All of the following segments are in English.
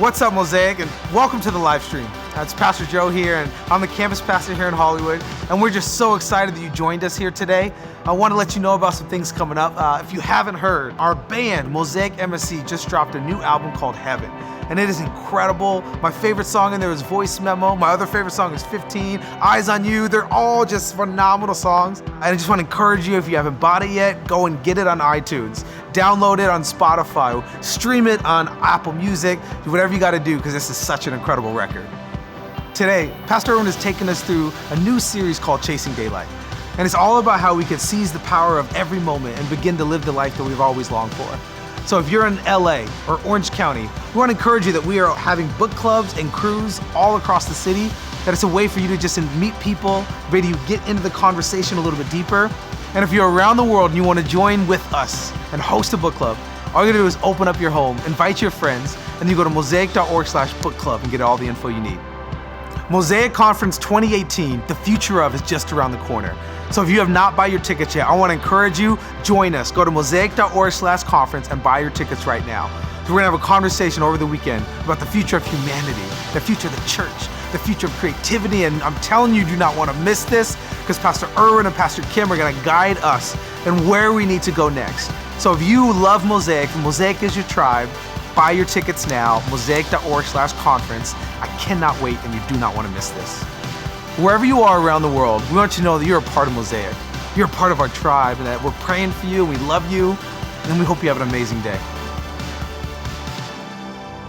What's up, Mosaic, and welcome to the live stream. It's Pastor Joe here, and I'm the campus pastor here in Hollywood, and we're just so excited that you joined us here today. I want to let you know about some things coming up. If you haven't heard, our band, Mosaic MSC, just dropped a new album called Heaven, and it is incredible. My favorite song in there is Voice Memo. My other favorite song is 15, Eyes on You. They're all just phenomenal songs. I just want to encourage you, if you haven't bought it yet, go and get it on iTunes. Download it on Spotify, stream it on Apple Music, do whatever you got to do, because this is such an incredible record. Today, Pastor Erwin is taking us through a new series called Chasing Daylight. And it's all about how we can seize the power of every moment and begin to live the life that we've always longed for. So if you're in LA or Orange County, we want to encourage you that we are having book clubs and crews all across the city, that it's a way for you to just meet people, maybe you get into the conversation a little bit deeper. And if you're around the world and you want to join with us and host a book club, all you gotta do is open up your home, invite your friends, and you go to mosaic.org/book club and get all the info you need. Mosaic Conference 2018, the future of, is just around the corner. So if you have not bought your tickets yet, I want to encourage you, join us. Go to mosaic.org/conference and buy your tickets right now. So we're gonna have a conversation over the weekend about the future of humanity, the future of the church, the future of creativity, and I'm telling you, do not want to miss this, because Pastor Erwin and Pastor Kim are gonna guide us in where we need to go next. So if you love Mosaic, if Mosaic is your tribe, buy your tickets now, mosaic.org/conference. I cannot wait, and you do not want to miss this. Wherever you are around the world, we want you to know that you're a part of Mosaic. You're a part of our tribe, and that we're praying for you, and we love you, and we hope you have an amazing day.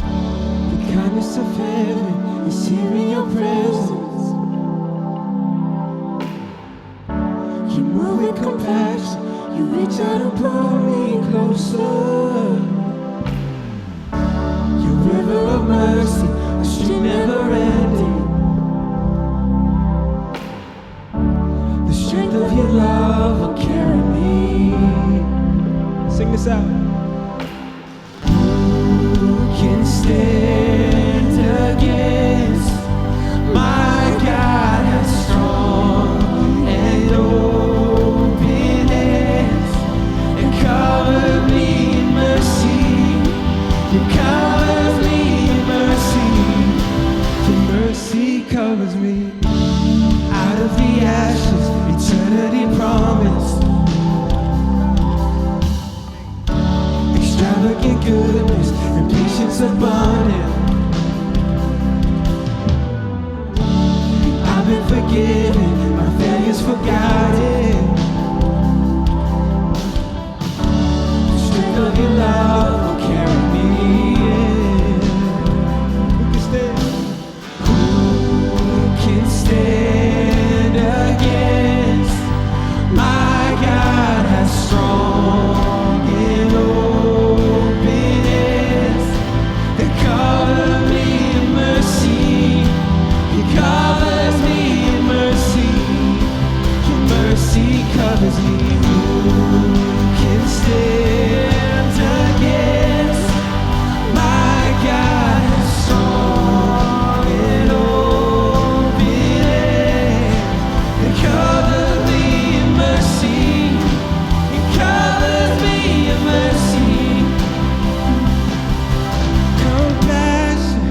The kindness of heaven is here in your presence. You move with compassion, you reach out and pull me closer. Your river of mercy, a stream never ending. The strength of your love will carry me. Sing this out. Who can stand against my God? Has strong and open hands, and cover me in mercy. You cover me in mercy. Your mercy covers me. Out of the ashes, eternity promised. Extravagant goodness and patience abundant. I've been forgiven, my failures forgotten. The strength of your love will carry me. Who can stand against my God? Has strong and open hands, that cover me in mercy. He covers me in mercy. Your mercy covers me. Who can stand against my God? Has strong and open hands, that cover me in mercy. He covers me in mercy. Compassion,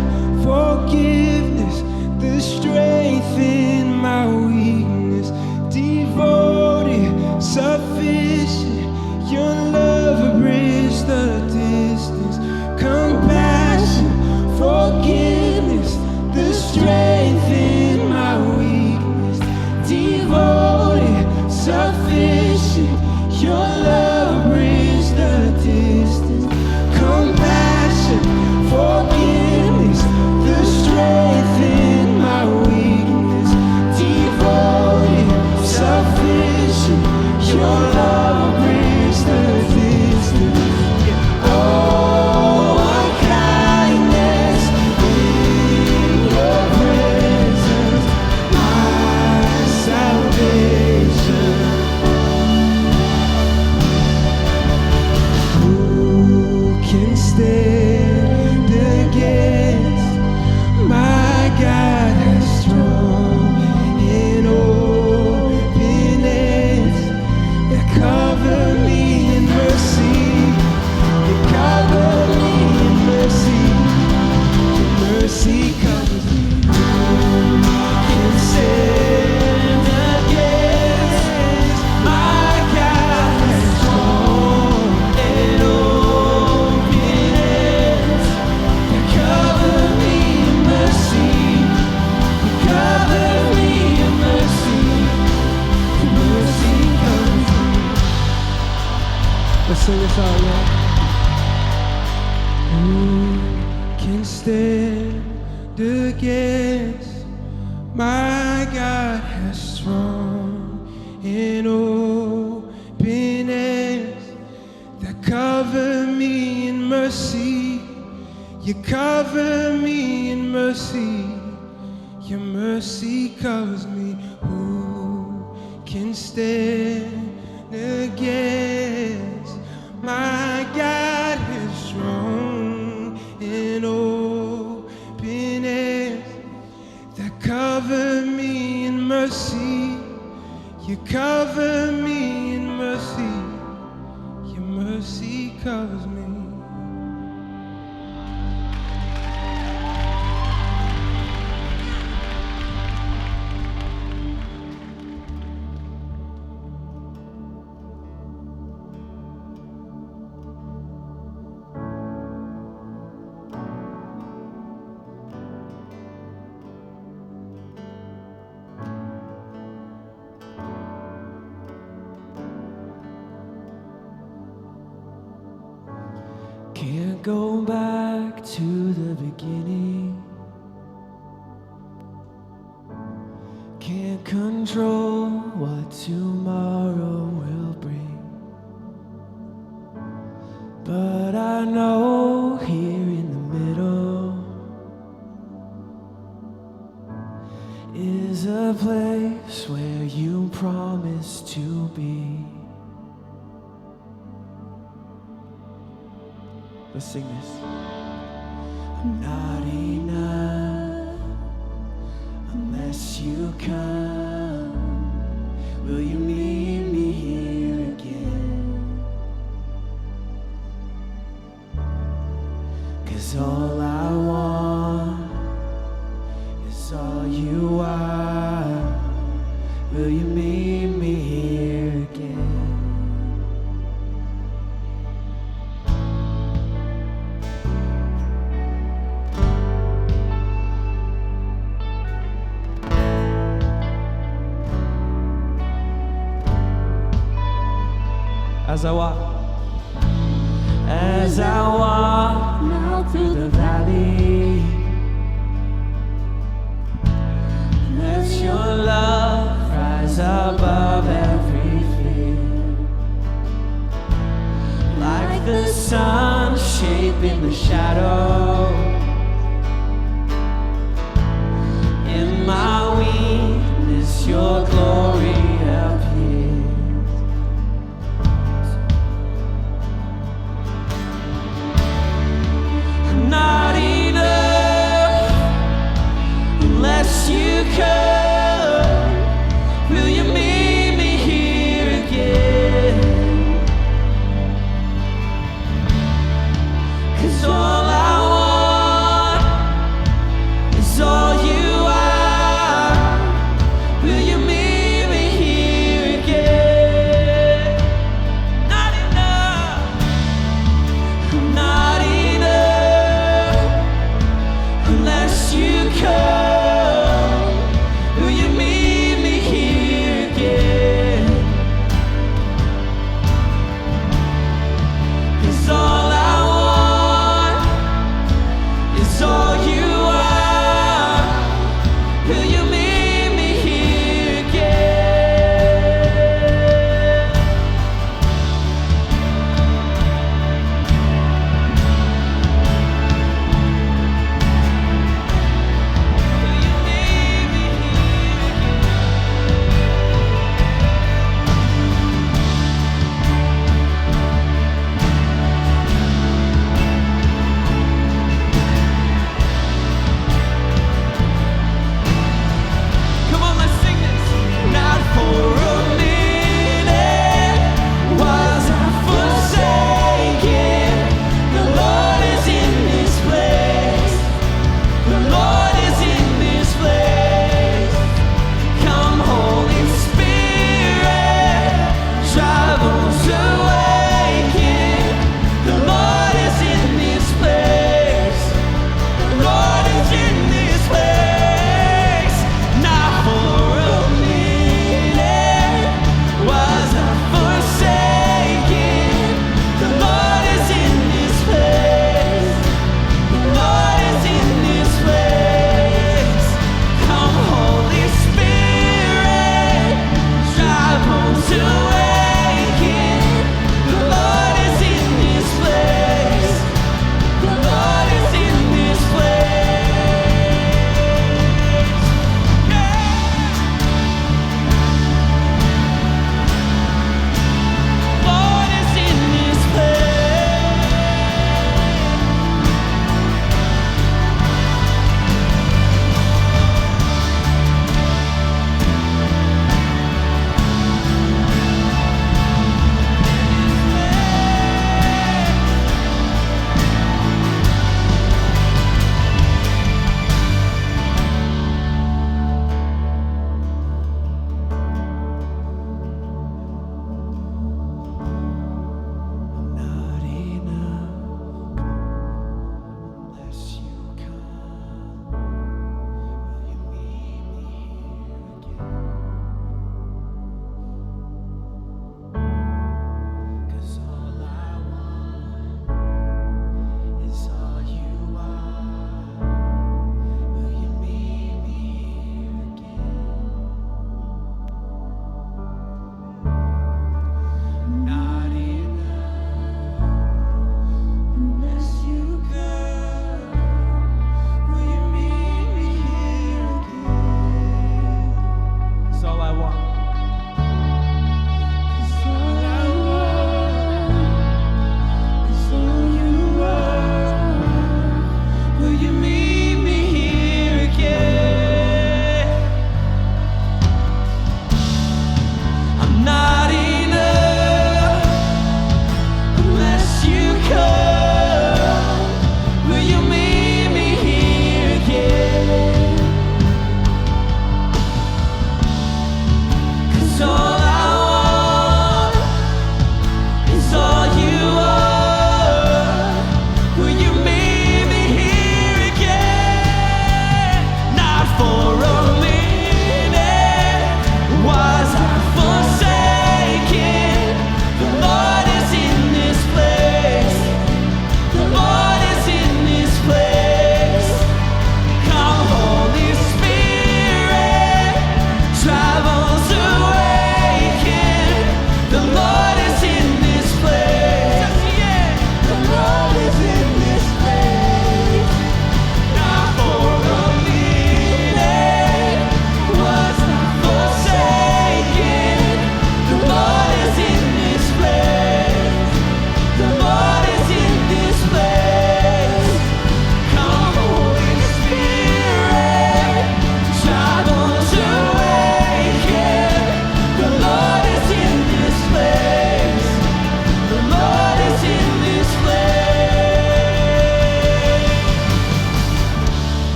forgiveness, the strength in my weakness. Devoted, sufficient, your love will bridge the distance. Compassion, forgiveness, the strength in my weakness. Devoted, sufficient, your love will bridge the distance. Compassion, forgiveness, the strength in my weakness. Devoted, sufficient, your love will bridge the distance. Oh, what kindness in your presence, my salvation. sing this out, yeah. Who can stand against my God has strong and open hands that cover me in mercy. You cover me in mercy. Your mercy covers me. Who can stand against my God is strong and open hands that cover me in mercy. You cover me in mercy. Your mercy covers me. Can't go back to the beginning. Can't control what tomorrow will bring. But I know here in the middle is a place where you promised to be. Let's sing this. I'm not enough unless you come. Will you meet me here again? 'Cause all I want is all you are. Will you meet me here again? As I walk now through the valley, let your love rise above everything, like the sun shaping the shadow. In my weakness, your glory appears. Not enough unless you come. Will you meet me here again? 'Cause all I want is all you are. Will you meet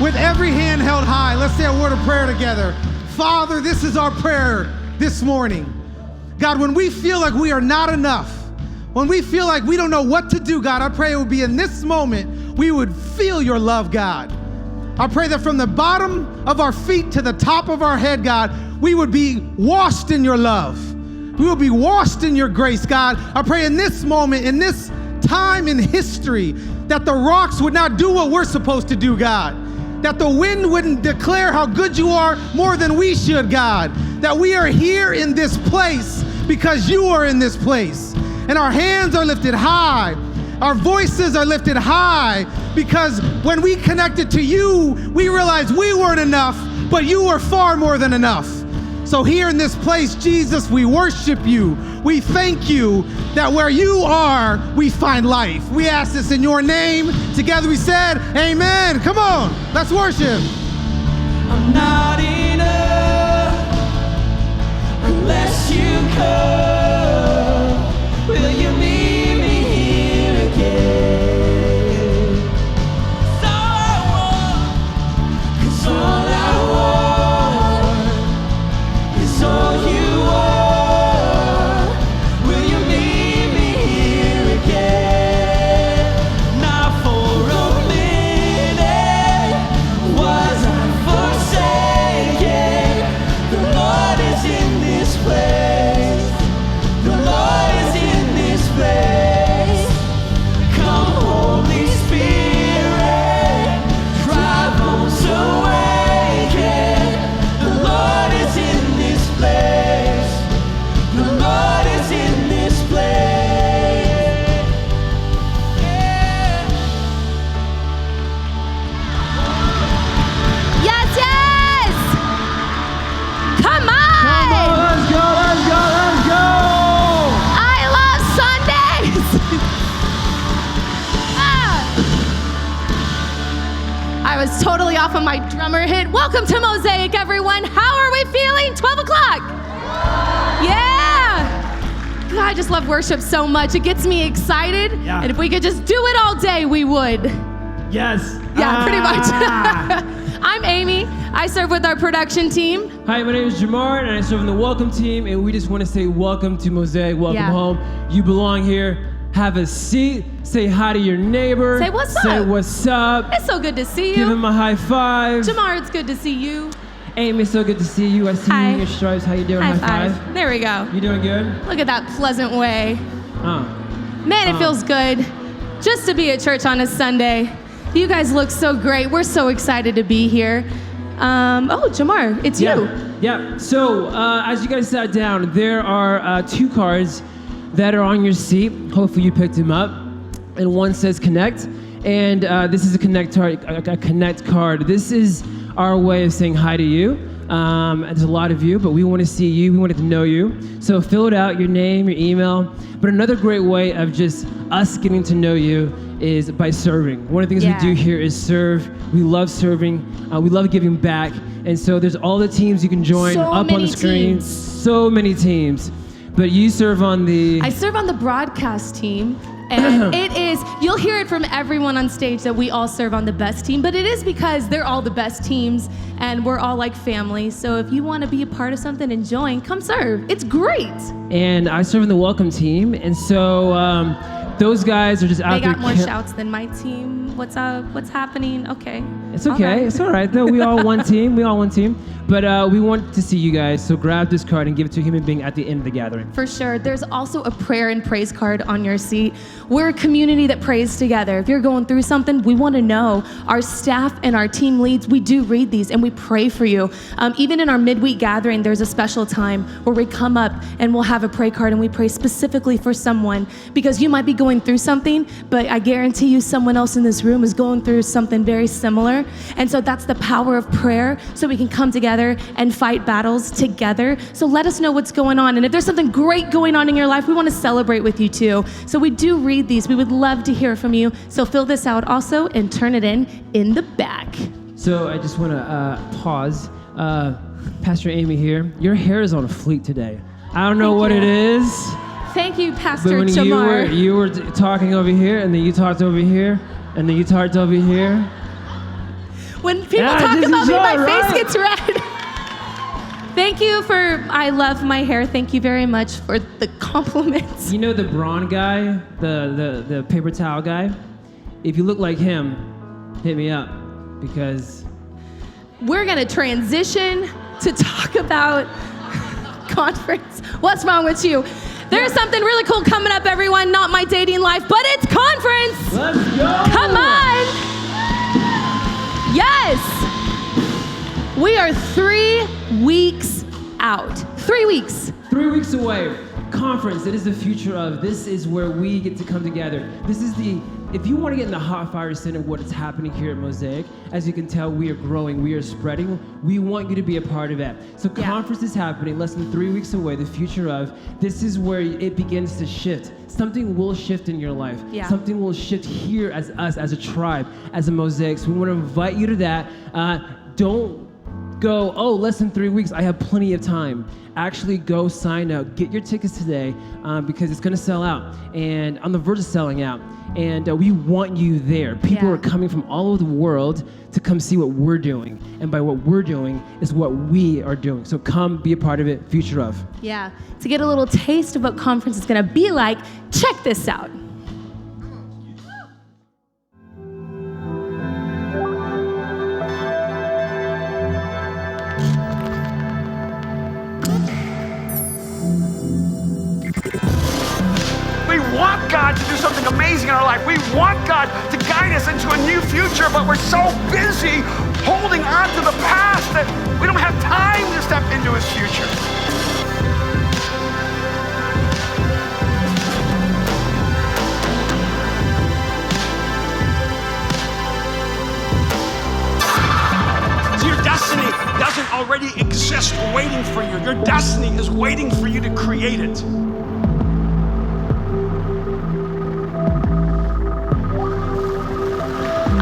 With every hand held high, let's say a word of prayer together. Father, this is our prayer this morning. God, when we feel like we are not enough, when we feel like we don't know what to do, God, I pray it would be in this moment we would feel your love, God. I pray that from the bottom of our feet to the top of our head, God, we would be washed in your love. We will be washed in your grace, God. I pray in this moment, in this time in history, that the rocks would not do what we're supposed to do, God. That the wind wouldn't declare how good you are more than we should, God. That we are here in this place because you are in this place. And our hands are lifted high. Our voices are lifted high because when we connected to you, we realized we weren't enough, but you were far more than enough. So here in this place, Jesus, we worship you. We thank you that where you are, we find life. We ask this in your name. Together we said, amen. Come on, let's worship. I'm not enough unless you come. Will you meet me here again? It's all I want, 'cause all I want is all you are. Will you meet me here again? Not for a minute was I forsaken. off of my drummer hit. Welcome to Mosaic, everyone. How are we feeling? 12 o'clock. Yeah. God, I just love worship so much. It gets me excited. Yeah. And if we could just do it all day, we would. Yes. Yeah, pretty much. I'm Amy. I serve with our production team. Hi, my name is Jamar, and I serve in the welcome team, and we just want to say welcome to Mosaic, welcome home. You belong here. Have a seat. Say hi to your neighbor. Say what's up. Say what's up. It's so good to see you. Give him a high five. Jamar, it's good to see you. Amy, it's so good to see you. I see Hi. you in your stripes. How you doing? High five. There we go. You doing good? Look at that pleasant way. Oh. Man, it feels good just to be at church on a Sunday. You guys look so great. We're so excited to be here. Jamar, it's you. Yeah. So, as you guys sat down, there are 2 cards that are on your seat. Hopefully you picked them up. And one says Connect. And this is a Connect card. This is our way of saying hi to you. There's a lot of you, but we want to see you. We want to know you. So fill it out, your name, your email. But another great way of just us getting to know you is by serving. One of the things we do here is serve. We love serving. We love giving back. And so there's all the teams you can join up on the screen. So many teams. But you serve on the... I serve on the broadcast team. And it is, you'll hear it from everyone on stage that we all serve on the best team, but it is because they're all the best teams and we're all like family. So if you want to be a part of something and join, come serve. It's great. And I serve in the welcome team. And so those guys are just out there. They there. got more shouts than my team. What's up? What's happening? Okay. It's okay. All right. It's all right, though. We all one team. But we want to see you guys. So grab this card and give it to a human being at the end of the gathering. For sure. There's also a prayer and praise card on your seat. We're a community that prays together. If you're going through something, we want to know. Our staff and our team leads, we do read these and we pray for you. Even in our midweek gathering, there's a special time where we come up and we'll have a prayer card and we pray specifically for someone because you might be going through something, but I guarantee you someone else in this room is going through something very similar. And so that's the power of prayer, so we can come together and fight battles together. So let us know what's going on. And if there's something great going on in your life, we want to celebrate with you too. So we do read these. We would love to hear from you. So fill this out also and turn it in the back. So I just want to pause. Pastor Amy here. Your hair is on fleek today. I don't know what it is. Thank you, Pastor But when Jamar. you were talking over here, and then you talked over here, and then you talked over here. When people talk about me, my face gets red. Thank you for, I love my hair. Thank you very much for the compliments. You know the brawn guy, the paper towel guy? If you look like him, hit me up, because... We're gonna transition to talk about conference. What's wrong with you? There's something really cool coming up, everyone. Not my dating life, but it's conference. Let's go. Come on. Yes. We are 3 weeks out. 3 weeks. 3 weeks away. Conference, it is the future of. This is where we get to come together. This is if you want to get in the hot fire center of what is happening here at Mosaic, as you can tell, we are growing, we are spreading. We want you to be a part of that. So conference is happening less than 3 weeks away, the future of. This is where it begins to shift. Something will shift in your life. Yeah. Something will shift here as us, as a tribe, as a Mosaic. So we want to invite you to that. Don't go, less than 3 weeks, I have plenty of time. Actually go sign up, get your tickets today, because it's gonna sell out, and on the verge of selling out, and we want you there. People are coming from all over the world to come see what we're doing, and by what we're doing is what we are doing. So come be a part of it, future of. Yeah, to get a little taste of what conference is gonna be like, check this out. We want God to do something amazing in our life. We want God to guide us into a new future, but we're so busy holding on to the past that we don't have time to step into His future. So your destiny doesn't already exist waiting for you. Your destiny is waiting for you to create it.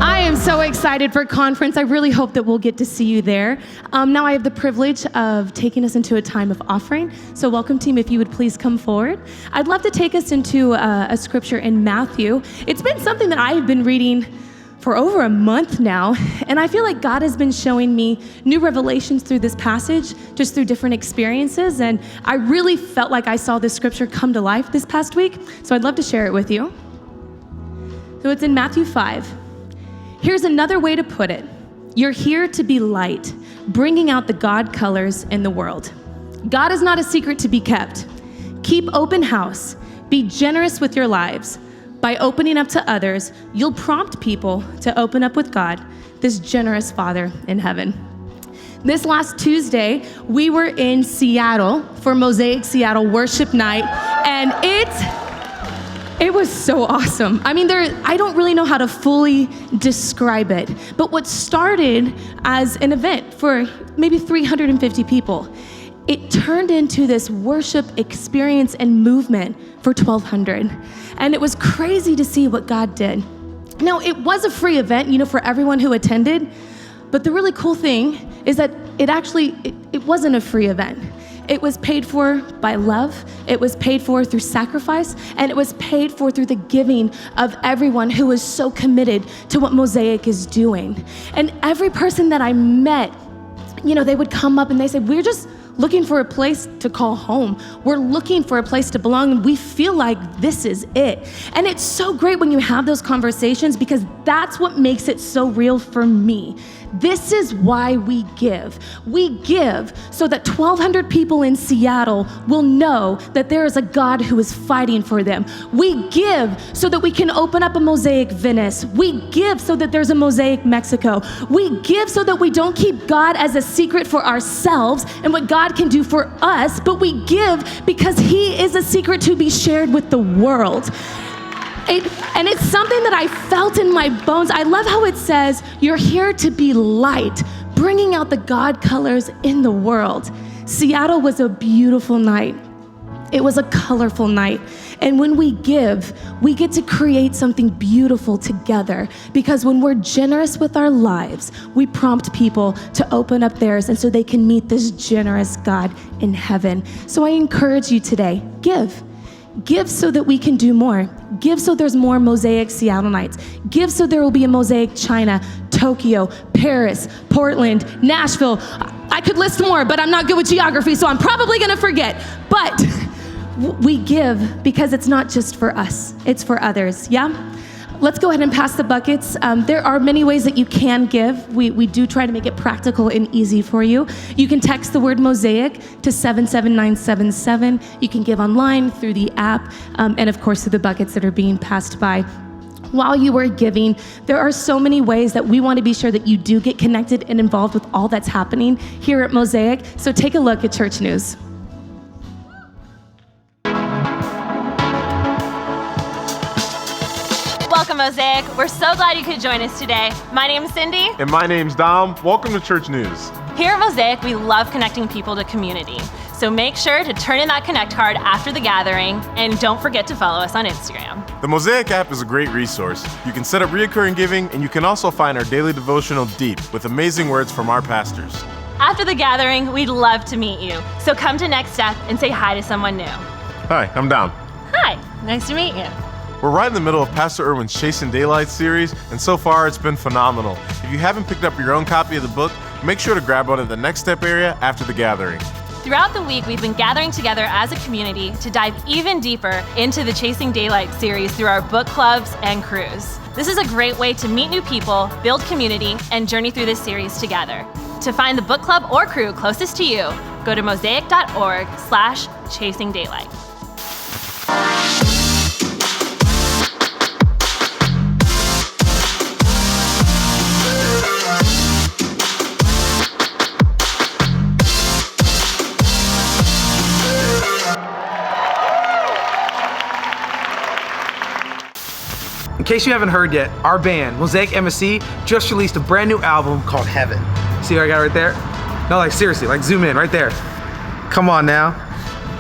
I am so excited for conference. I really hope that we'll get to see you there. Now I have the privilege of taking us into a time of offering. So welcome, team, if you would please come forward. I'd love to take us into a scripture in Matthew. It's been something that I've been reading for over a month now, and I feel like God has been showing me new revelations through this passage, just through different experiences, and I really felt like I saw this scripture come to life this past week, so I'd love to share it with you. So it's in Matthew 5. Here's another way to put it. You're here to be light, bringing out the God colors in the world. God is not a secret to be kept. Keep open house. Be generous with your lives. By opening up to others, you'll prompt people to open up with God, this generous Father in heaven. This last Tuesday, we were in Seattle for Mosaic Seattle Worship Night, and it was so awesome. I mean, I don't really know how to fully describe it, but what started as an event for maybe 350 people, it turned into this worship experience and movement for 1,200. And it was crazy to see what God did. Now, it was a free event, for everyone who attended, but the really cool thing is that it wasn't a free event. It was paid for by love, it was paid for through sacrifice, and it was paid for through the giving of everyone who was so committed to what Mosaic is doing. And every person that I met, they would come up and they said, we're just looking for a place to call home. We're looking for a place to belong, and we feel like this is it. And it's so great when you have those conversations, because that's what makes it so real for me. This is why we give. We give so that 1,200 people in Seattle will know that there is a God who is fighting for them. We give so that we can open up a Mosaic Venice. We give so that there's a Mosaic Mexico. We give so that we don't keep God as a secret for ourselves and what God can do for us, but we give because He is a secret to be shared with the world. And it's something that I felt in my bones. I love how it says, you're here to be light, bringing out the God colors in the world. Seattle was a beautiful night. It was a colorful night. And when we give, we get to create something beautiful together, because when we're generous with our lives, we prompt people to open up theirs, and so they can meet this generous God in heaven. So I encourage you today, give. Give so that we can do more. Give so there's more Mosaic Seattle nights. Give so there will be a Mosaic China, Tokyo, Paris, Portland, Nashville. I could list more, but I'm not good with geography, so I'm probably gonna forget. But we give because it's not just for us, it's for others, yeah? Let's go ahead and pass the buckets. There are many ways that you can give. We do try to make it practical and easy for you. You can text the word Mosaic to 77977. You can give online through the app, and of course through the buckets that are being passed by. While you are giving, there are so many ways that we want to be sure that you do get connected and involved with all that's happening here at Mosaic. So take a look at Church News. Welcome, Mosaic. We're so glad you could join us today. My name's Cindy. And my name's Dom. Welcome to Church News. Here at Mosaic, we love connecting people to community. So make sure to turn in that Connect card after the gathering, and don't forget to follow us on Instagram. The Mosaic app is a great resource. You can set up recurring giving, and you can also find our daily devotional Deep with amazing words from our pastors. After the gathering, we'd love to meet you. So come to Next Step and say hi to someone new. Hi, I'm Dom. Hi, nice to meet you. We're right in the middle of Pastor Erwin's Chasing Daylight series, and so far it's been phenomenal. If you haven't picked up your own copy of the book, make sure to grab one at the Next Step area after the gathering. Throughout the week, we've been gathering together as a community to dive even deeper into the Chasing Daylight series through our book clubs and crews. This is a great way to meet new people, build community, and journey through this series together. To find the book club or crew closest to you, go to mosaic.org/chasingdaylight. In case you haven't heard yet, our band, Mosaic MSC, just released a brand new album called Heaven. See what I got right there? No, like seriously, like zoom in right there. Come on now.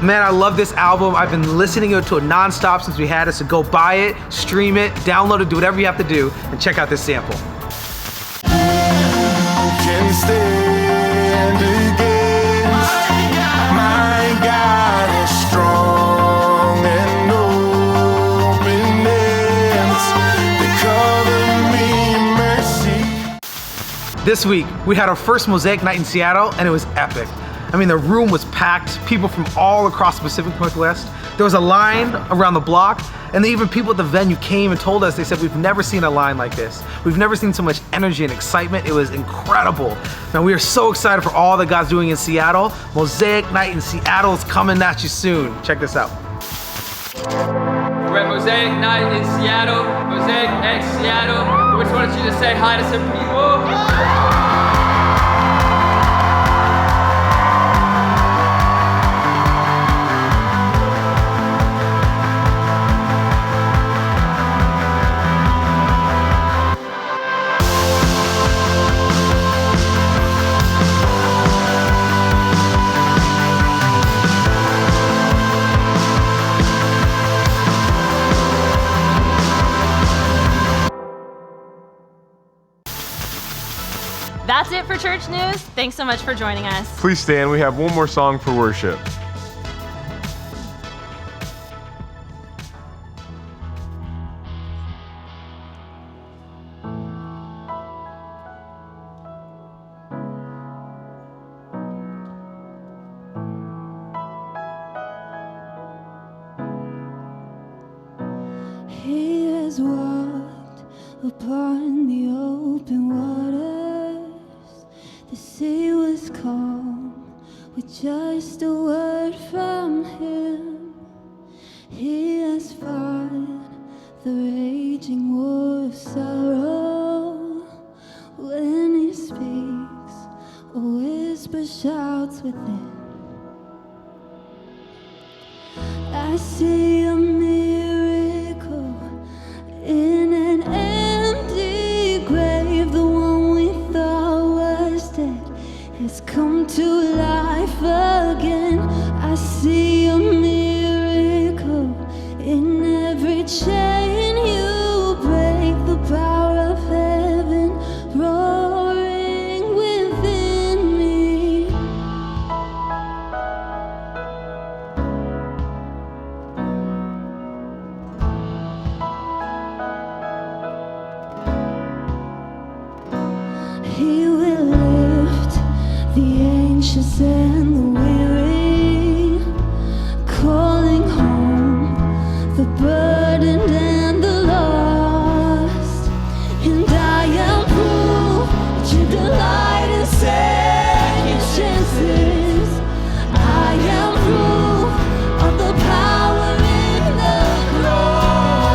Man, I love this album. I've been listening to it nonstop since we had it, so go buy it, stream it, download it, do whatever you have to do, and check out this sample. stand against. My God is strong and open hands. They cover me in mercy. This week, we had our first Mosaic night in Seattle, and it was epic. I mean, the room was packed, people from all across the Pacific Northwest. There was a line around the block, and even people at the venue came and told us, they said, we've never seen a line like this. We've never seen so much energy and excitement. It was incredible. Now, we are so excited for all that God's doing in Seattle. Mosaic night in Seattle is coming at you soon. Check this out. We're at Mosaic Night in Seattle, Mosaic X Seattle. We just wanted you to say hi to some people. That's it for church news. Thanks so much for joining us. Please stand. We have one more song for worship. He has walked upon the open waters. The sea was calm with just a word from him. He has fought the raging war of sorrow. When he speaks, a whisper shouts within. I see a miracle in an empty grave. The one we thought was dead has come to life again. I see a miracle in every chain you break. The power of heaven roaring within me. He will lift the anxious and the weary, calling home the burdened and the lost. And I am proof that you delight in second chances. I am proof of the power in the cross.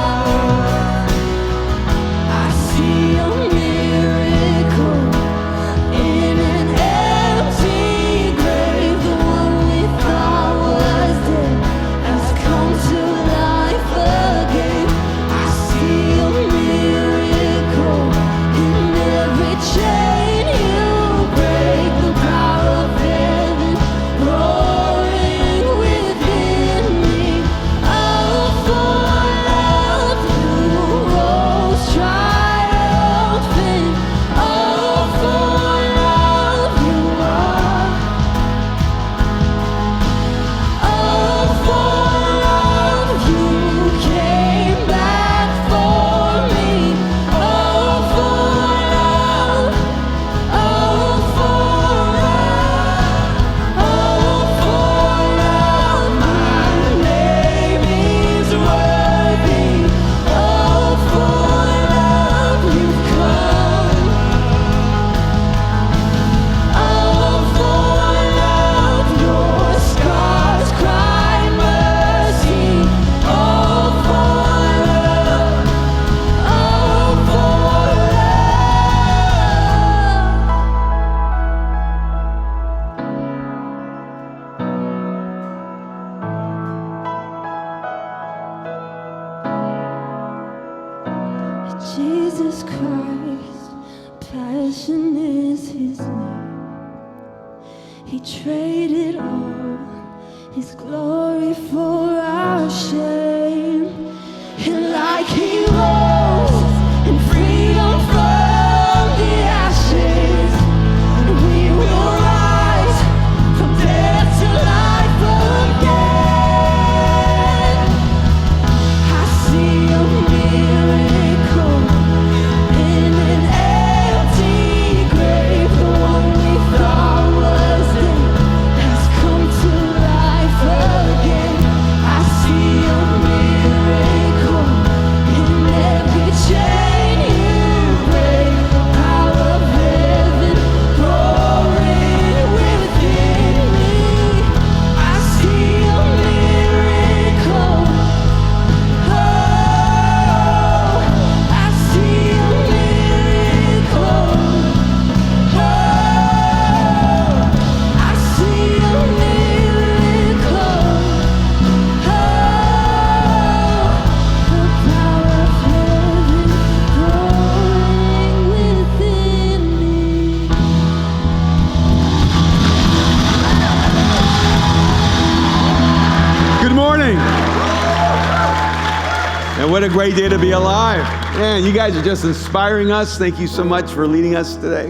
I see a miracle in an empty grave. The one we thought was dead has come to life again. I see a miracle in every chain you break. The power of heaven roaring within me. Oh, for love you rose triumphant. Oh, for love you are. Oh, for love you came back for me. Oh, for love. Oh, for love. Oh, for love. My name is worthy. Oh, for love you've come. Oh, for love your scars cried mercy. Oh, for love. Oh, for love. Jesus Christ, passion is his name. He traded all his glory for our shame. And like he rose in freedom from the ashes, What a great day to be alive. Man, you guys are just inspiring us. Thank you so much for leading us today.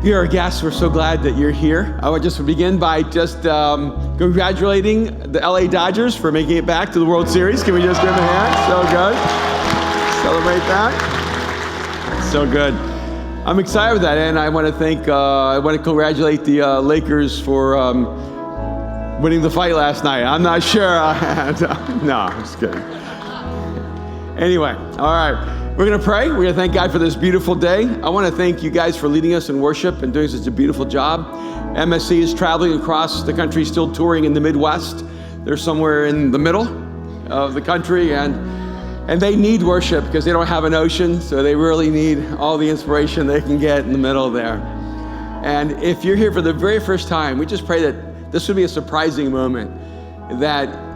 You're our guests. We're so glad that you're here. I would just begin by just congratulating the LA Dodgers for making it back to the World Series. Can we just give them a hand? So good. Celebrate that. So good. I'm excited with that, and I want to congratulate the Lakers for winning the fight last night. I'm not sure. No, I'm just kidding. Anyway, all right. We're going to pray. We're going to thank God for this beautiful day. I want to thank you guys for leading us in worship and doing such a beautiful job. MSC is traveling across the country, still touring in the Midwest. They're somewhere in the middle of the country, and they need worship because they don't have an ocean, so they really need all the inspiration they can get in the middle there. And if you're here for the very first time, we just pray that this would be a surprising moment, that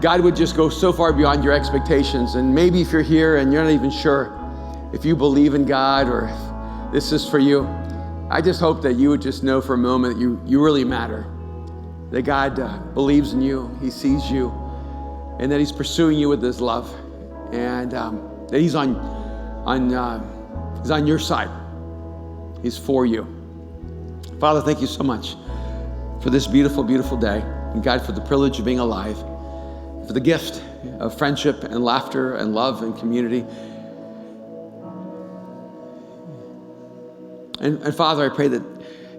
God would just go so far beyond your expectations. And maybe if you're here and you're not even sure if you believe in God or if this is for you, I just hope that you would just know for a moment that you really matter, that God believes in you, he sees you, and that he's pursuing you with his love, and that he's on your side. He's for you. Father, thank you so much for this beautiful, beautiful day, and God, for the privilege of being alive, for the gift of friendship and laughter and love and community. And Father, I pray that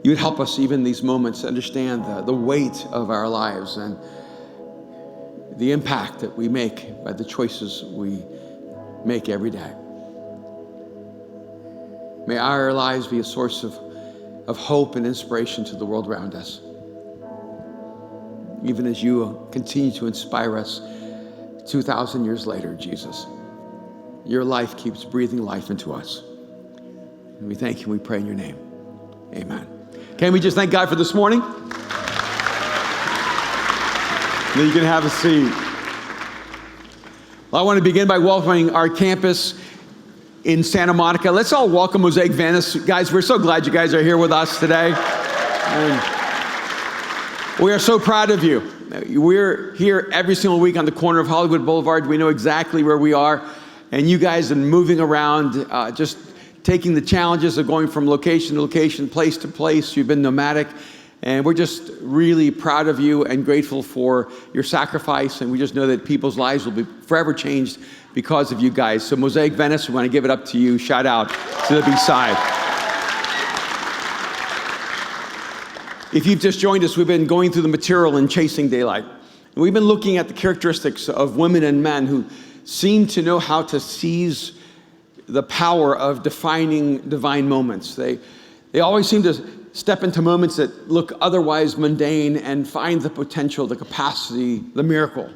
you would help us even in these moments to understand the weight of our lives and the impact that we make by the choices we make every day. May our lives be a source of hope and inspiration to the world around us, even as you continue to inspire us 2,000 years later, Jesus. Your life keeps breathing life into us. And we thank you and we pray in your name. Amen. Can we just thank God for this morning? Then you can have a seat. Well, I want to begin by welcoming our campus in Santa Monica. Let's all welcome Mosaic MSC. Guys, we're so glad you guys are here with us today. And we are so proud of you. We're here every single week on the corner of Hollywood Boulevard. We know exactly where we are. And you guys are moving around, just taking the challenges of going from location to location, place to place. You've been nomadic. And we're just really proud of you and grateful for your sacrifice. And we just know that people's lives will be forever changed because of you guys. So Mosaic Venice, we want to give it up to you. Shout out to the B-side. If you've just joined us, we've been going through the material in Chasing Daylight. And we've been looking at the characteristics of women and men who seem to know how to seize the power of defining divine moments. They always seem to step into moments that look otherwise mundane and find the potential, the capacity, the miracle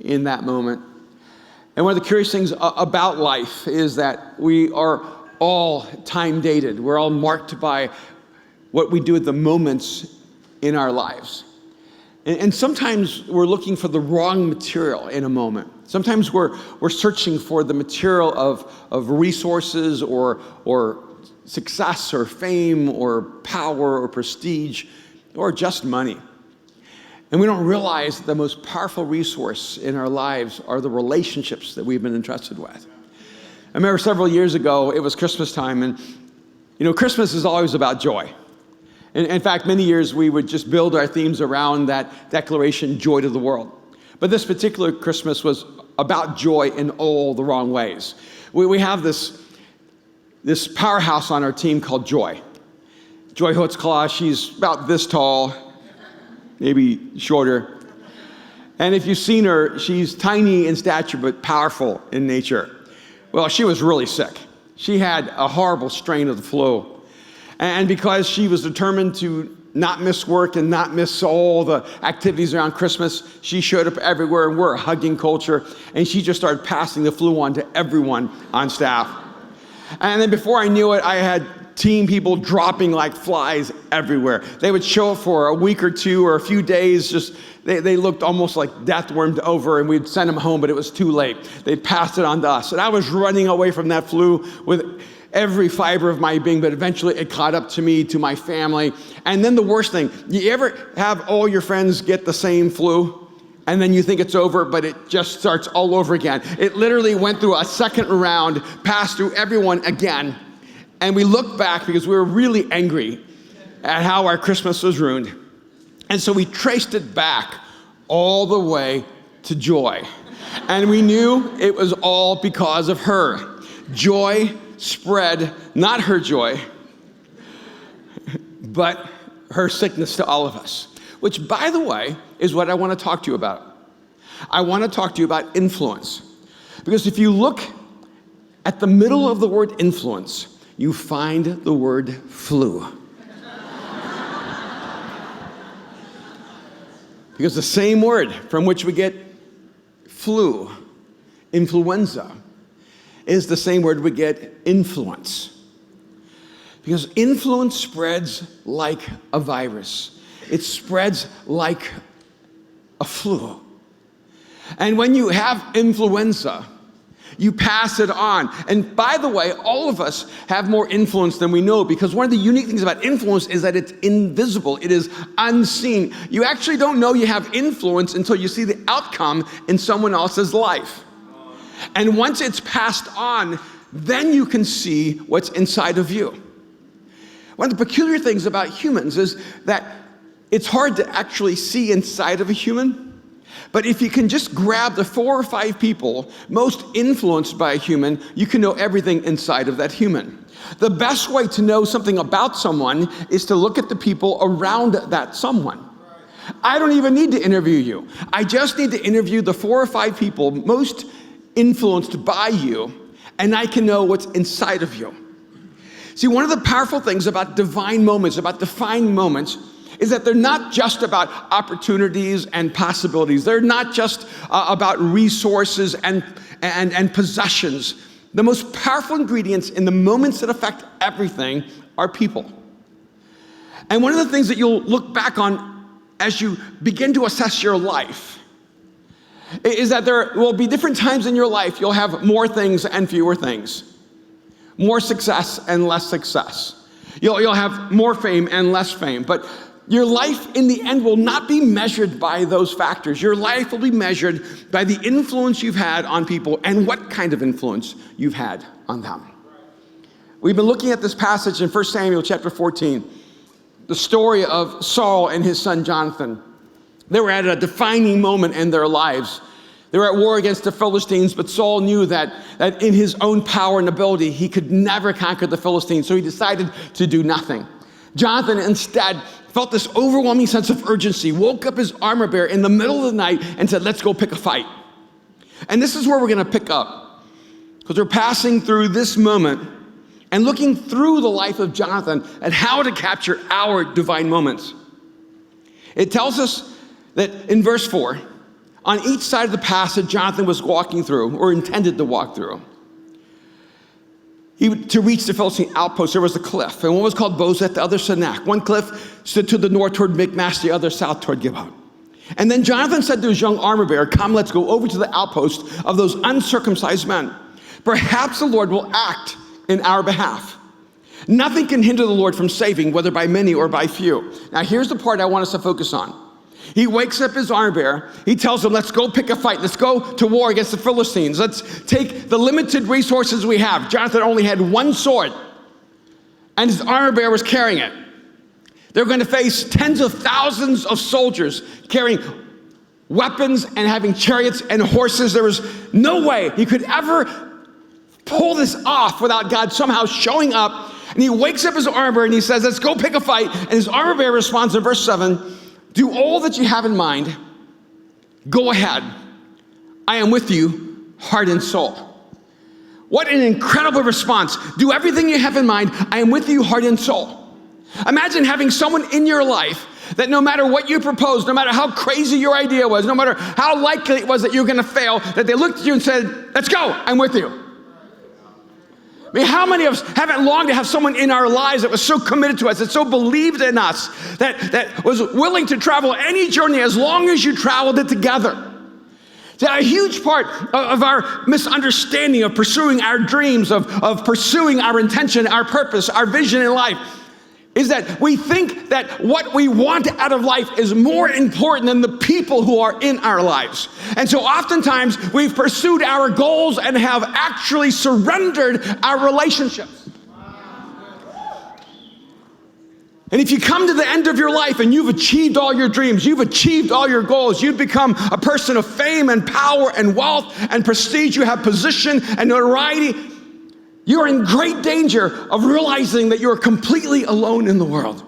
in that moment. And one of the curious things about life is that we are all time dated. We're all marked by what we do at the moments in our lives. And sometimes we're looking for the wrong material in a moment. Sometimes we're searching for the material of resources or success or fame or power or prestige or just money. And we don't realize the most powerful resource in our lives are the relationships that we've been entrusted with. I remember several years ago, it was Christmas time, and Christmas is always about joy. In fact, many years we would just build our themes around that declaration, joy to the world. But this particular Christmas was about joy in all the wrong ways. We have this powerhouse on our team called Joy. Joy Hutzkla, she's about this tall, maybe shorter. And if you've seen her, she's tiny in stature, but powerful in nature. Well, she was really sick. She had a horrible strain of the flu. And because she was determined to not miss work and not miss all the activities around Christmas, she showed up everywhere, and we're a hugging culture. And she just started passing the flu on to everyone on staff. And then before I knew it, I had team people dropping like flies everywhere. They would show up for a week or two or a few days, just they looked almost like death wormed over, and we'd send them home, but it was too late. They'd passed it on to us. And I was running away from that flu with every fiber of my being, but eventually it caught up to me, to my family. And then the worst thing, you ever have all your friends get the same flu? And then you think it's over, but it just starts all over again. It literally went through a second round, passed through everyone again. And we look back because we were really angry at how our Christmas was ruined. And so we traced it back all the way to Joy. And we knew it was all because of her. Joy spread, not her joy, but her sickness to all of us. Which, by the way, is what I want to talk to you about. I want to talk to you about influence. Because if you look at the middle of the word influence, you find the word flu. Because the same word from which we get flu, influenza, is the same word we get influence. Because influence spreads like a virus. It spreads like a flu. And when you have influenza, you pass it on. And by the way, all of us have more influence than we know, because one of the unique things about influence is that it's invisible. It is unseen. You actually don't know you have influence until you see the outcome in someone else's life. And once it's passed on, then you can see what's inside of you. One of the peculiar things about humans is that it's hard to actually see inside of a human. But if you can just grab the 4 or 5 people most influenced by a human, you can know everything inside of that human. The best way to know something about someone is to look at the people around that someone. I don't even need to interview you. I just need to interview the 4 or 5 people most influenced by you, and I can know what's inside of you. See, one of the powerful things about divine moments, about defining moments, is that they're not just about opportunities and possibilities. They're not just about resources and possessions. The most powerful ingredients in the moments that affect everything are people. And one of the things that you'll look back on as you begin to assess your life is that there will be different times in your life you'll have more things and fewer things, more success and less success. You'll have more fame and less fame, but your life in the end will not be measured by those factors. Your life will be measured by the influence you've had on people and what kind of influence you've had on them. We've been looking at this passage in 1 Samuel chapter 14, the story of Saul and his son Jonathan. They were at a defining moment in their lives. They were at war against the Philistines, but Saul knew that in his own power and ability, he could never conquer the Philistines, so he decided to do nothing. Jonathan instead felt this overwhelming sense of urgency, woke up his armor bearer in the middle of the night and said, let's go pick a fight. And this is where we're gonna pick up, because we're passing through this moment and looking through the life of Jonathan and how to capture our divine moments. It tells us that in verse 4, on each side of the passage Jonathan was walking through, or intended to walk through, to reach the Philistine outpost, there was a cliff, and one was called Bozet, the other Senach. One cliff stood to the north toward McManus, the other south toward Gibeon. And then Jonathan said to his young armor bearer, come, let's go over to the outpost of those uncircumcised men. Perhaps the Lord will act in our behalf. Nothing can hinder the Lord from saving, whether by many or by few. Now here's the part I want us to focus on. He wakes up his armor bearer. He tells him, let's go pick a fight. Let's go to war against the Philistines. Let's take the limited resources we have. Jonathan only had one sword, and his armor bearer was carrying it. They're going to face tens of thousands of soldiers carrying weapons and having chariots and horses. There was no way he could ever pull this off without God somehow showing up. And he wakes up his armor bearer and he says, let's go pick a fight. And his armor bearer responds in verse 7, do all that you have in mind. Go ahead. I am with you, heart and soul. What an incredible response. Do everything you have in mind. I am with you, heart and soul. Imagine having someone in your life that no matter what you proposed, no matter how crazy your idea was, no matter how likely it was that you were going to fail, that they looked at you and said, let's go, I'm with you. I mean, how many of us haven't longed to have someone in our lives that was so committed to us, that so believed in us, that was willing to travel any journey as long as you traveled it together? See, a huge part of our misunderstanding of pursuing our dreams, of pursuing our intention, our purpose, our vision in life, is that we think that what we want out of life is more important than the people who are in our lives. And so oftentimes we've pursued our goals and have actually surrendered our relationships. And if you come to the end of your life and you've achieved all your dreams, you've achieved all your goals, you've become a person of fame and power and wealth and prestige, you have position and notoriety, you're in great danger of realizing that you're completely alone in the world.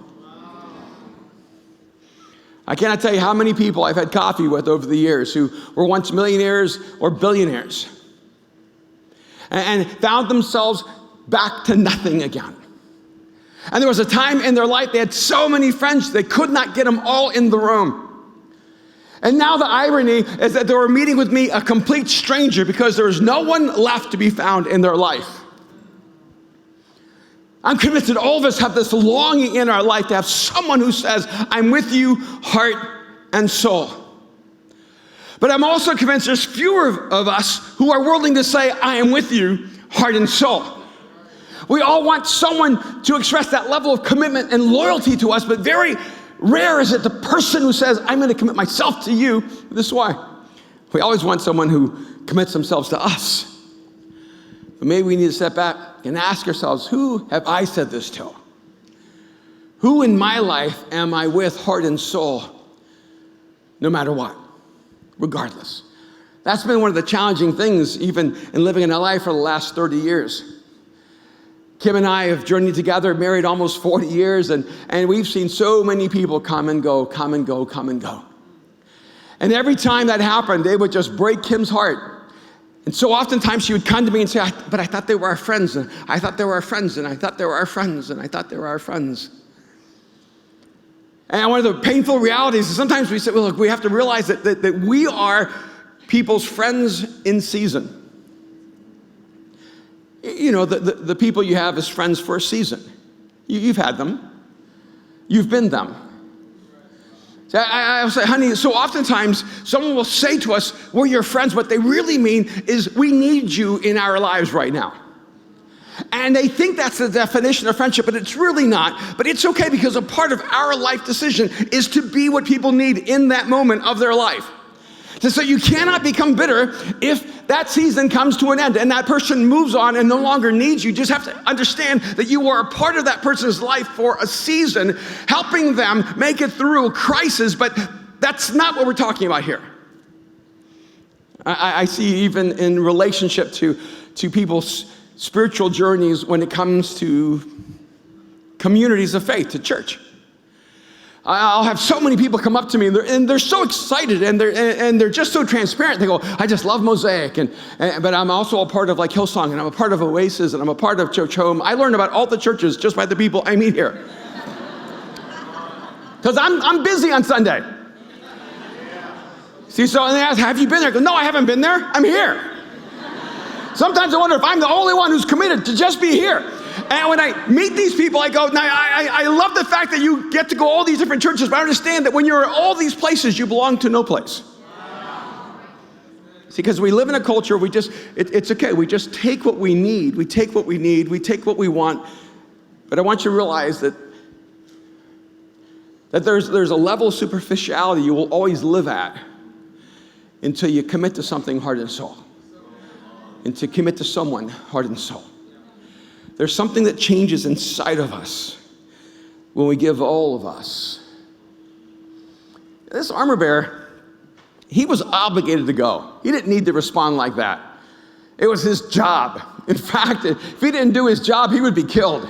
I cannot tell you how many people I've had coffee with over the years who were once millionaires or billionaires and found themselves back to nothing again. And there was a time in their life they had so many friends they could not get them all in the room. And now the irony is that they were meeting with me, a complete stranger, because there was no one left to be found in their life. I'm convinced that all of us have this longing in our life to have someone who says, I'm with you, heart and soul. But I'm also convinced there's fewer of us who are willing to say, I am with you, heart and soul. We all want someone to express that level of commitment and loyalty to us, but very rare is it the person who says, I'm going to commit myself to you. This is why. We always want someone who commits themselves to us. But maybe we need to step back and ask ourselves, who have I said this to? Who in my life am I with, heart and soul, no matter what, regardless? That's been one of the challenging things, even in living in LA for the last 30 years. Kim and I have journeyed together, married almost 40 years, and we've seen so many people come and go, come and go, come and go. And every time that happened, they would just break Kim's heart. And so oftentimes she would come to me and say, but I thought they were our friends, and I thought they were our friends, and I thought they were our friends, and I thought they were our friends. And one of the painful realities is sometimes we say, well, look, we have to realize that we are people's friends in season. You know, the people you have as friends for a season. You've had them. You've been them. So I'll say, honey, so oftentimes someone will say to us, we're your friends. What they really mean is we need you in our lives right now. And they think that's the definition of friendship, but it's really not. But it's okay, because a part of our life decision is to be what people need in that moment of their life. So you cannot become bitter if that season comes to an end and that person moves on and no longer needs you. You just have to understand that you are a part of that person's life for a season, helping them make it through a crisis, but that's not what we're talking about here. I see even in relationship to people's spiritual journeys when it comes to communities of faith, to church. I'll have so many people come up to me and they're so excited and they're just so transparent. They go, I just love Mosaic, but I'm also a part of like Hillsong, and I'm a part of Oasis, and I'm a part of Church Home. I learned about all the churches just by the people I meet here. Because I'm busy on Sunday. See, so and they ask, have you been there? I go, no, I haven't been there. I'm here. Sometimes I wonder if I'm the only one who's committed to just be here. And when I meet these people, I go, now I love the fact that you get to go all these different churches, but I understand that when you're at all these places, you belong to no place. See, because we live in a culture, it's okay. We just take what we need. We take what we need. We take what we want. But I want you to realize that there's a level of superficiality you will always live at until you commit to something heart and soul. And to commit to someone heart and soul. There's something that changes inside of us when we give all of us. This armor bearer, he was obligated to go. He didn't need to respond like that. It was his job. In fact, if he didn't do his job, he would be killed.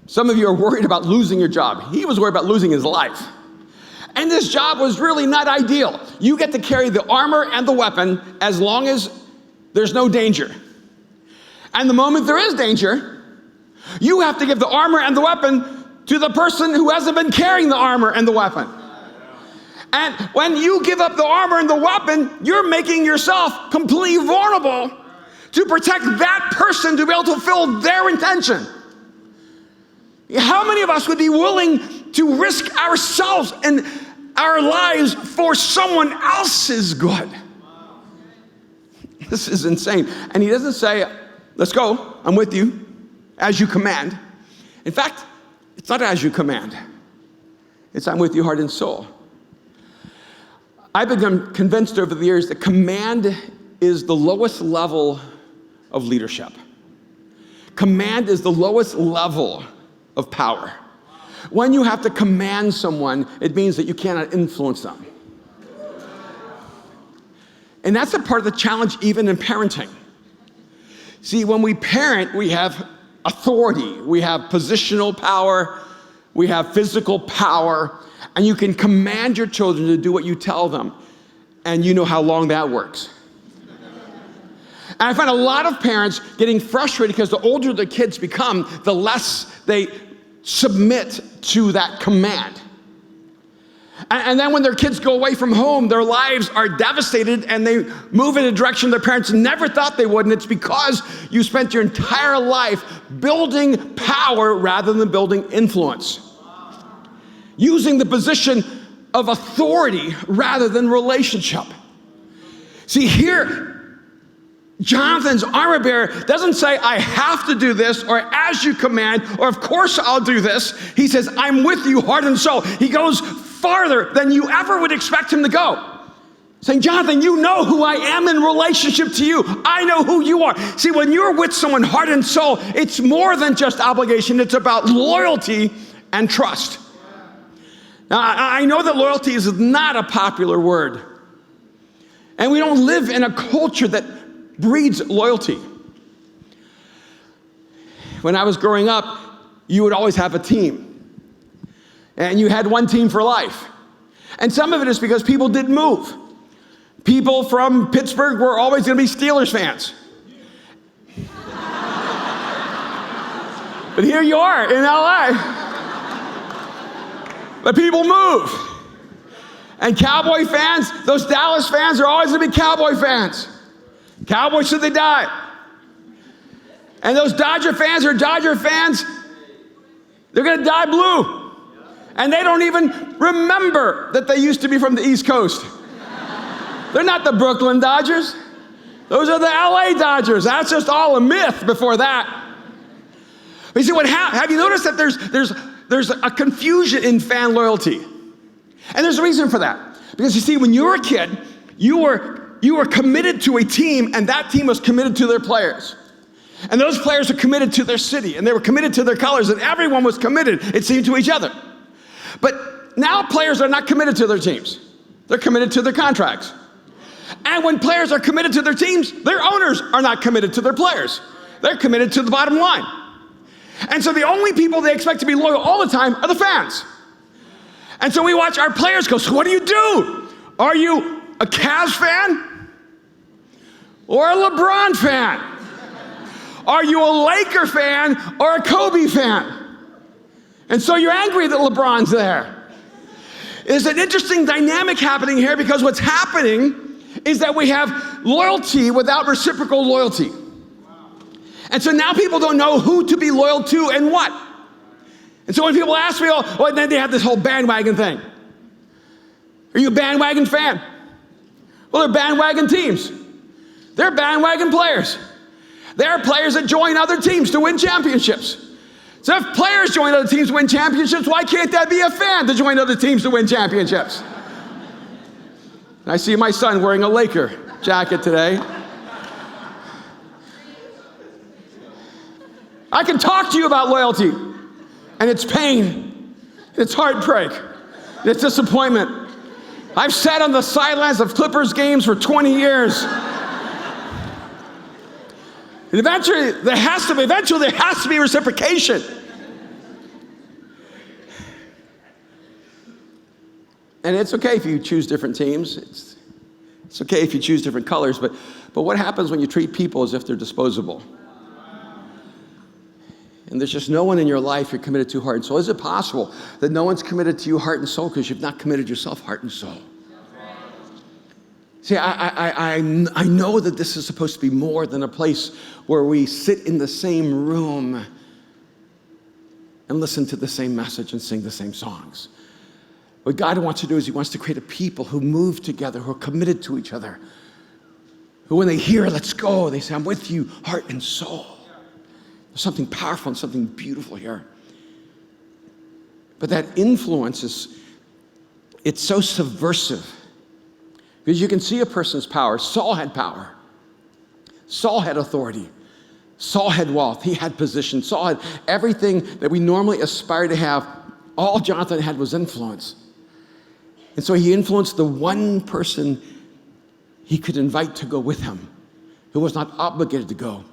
Some of you are worried about losing your job. He was worried about losing his life. And this job was really not ideal. You get to carry the armor and the weapon as long as there's no danger. And the moment there is danger, you have to give the armor and the weapon to the person who hasn't been carrying the armor and the weapon. And when you give up the armor and the weapon, you're making yourself completely vulnerable to protect that person to be able to fulfill their intention. How many of us would be willing to risk ourselves and our lives for someone else's good? This is insane. And he doesn't say, let's go, I'm with you, as you command. In fact, it's not as you command. It's I'm with you heart and soul. I've become convinced over the years that command is the lowest level of leadership. Command is the lowest level of power. When you have to command someone, it means that you cannot influence them. And that's a part of the challenge even in parenting. See, when we parent, we have authority, we have positional power, we have physical power, and you can command your children to do what you tell them. And you know how long that works. And I find a lot of parents getting frustrated because the older the kids become, the less they submit to that command. And then when their kids go away from home, their lives are devastated and they move in a direction their parents never thought they would. And it's because you spent your entire life building power rather than building influence. Using the position of authority rather than relationship. See, here, Jonathan's armor bearer doesn't say, I have to do this, or as you command, or of course I'll do this. He says, I'm with you heart and soul. He goes farther than you ever would expect him to go. Saying, Jonathan, you know who I am in relationship to you. I know who you are. See, when you're with someone heart and soul, it's more than just obligation. It's about loyalty and trust. Now, I know that loyalty is not a popular word. And we don't live in a culture that breeds loyalty. When I was growing up, you would always have a team. And you had one team for life. And some of it is because people didn't move. People from Pittsburgh were always going to be Steelers fans. But here you are in LA. But people move. And Cowboy fans, those Dallas fans are always going to be Cowboy fans. Cowboys till they die. And those Dodger fans are Dodger fans. They're going to die blue. And they don't even remember that they used to be from the East Coast. They're not the Brooklyn Dodgers. Those are the LA Dodgers. That's just all a myth before that. But you see, have you noticed that there's a confusion in fan loyalty? And there's a reason for that. Because you see, when you were a kid, you were committed to a team, and that team was committed to their players. And those players were committed to their city, and they were committed to their colors, and everyone was committed, it seemed, to each other. But now players are not committed to their teams. They're committed to their contracts. And when players are committed to their teams, their owners are not committed to their players. They're committed to the bottom line. And so the only people they expect to be loyal all the time are the fans. And so we watch our players go, so what do? Are you a Cavs fan or a LeBron fan? Are you a Laker fan or a Kobe fan? And so you're angry that LeBron's there. There's an interesting dynamic happening here because what's happening is that we have loyalty without reciprocal loyalty. And so now people don't know who to be loyal to and what. And so when people ask me, well, then they have this whole bandwagon thing. Are you a bandwagon fan? Well, they're bandwagon teams. They're bandwagon players. They're players that join other teams to win championships. So if players join other teams to win championships, why can't that be a fan to join other teams to win championships? And I see my son wearing a Laker jacket today. I can talk to you about loyalty, and it's pain, and it's heartbreak, and it's disappointment. I've sat on the sidelines of Clippers games for 20 years. And eventually there has to be reciprocation. And it's okay if you choose different teams. It's okay if you choose different colors, but what happens when you treat people as if they're disposable? And there's just no one in your life you're committed to heart and soul. Is it possible that no one's committed to you heart and soul because you've not committed yourself heart and soul? See, I know that this is supposed to be more than a place where we sit in the same room and listen to the same message and sing the same songs. What God wants to do is he wants to create a people who move together, who are committed to each other, who when they hear, let's go, they say, I'm with you, heart and soul. There's something powerful and something beautiful here. But that influence it's so subversive. Because you can see a person's power. Saul had power. Saul had authority. Saul had wealth. He had position. Saul had everything that we normally aspire to have. All Jonathan had was influence. And so he influenced the one person he could invite to go with him, who was not obligated to go,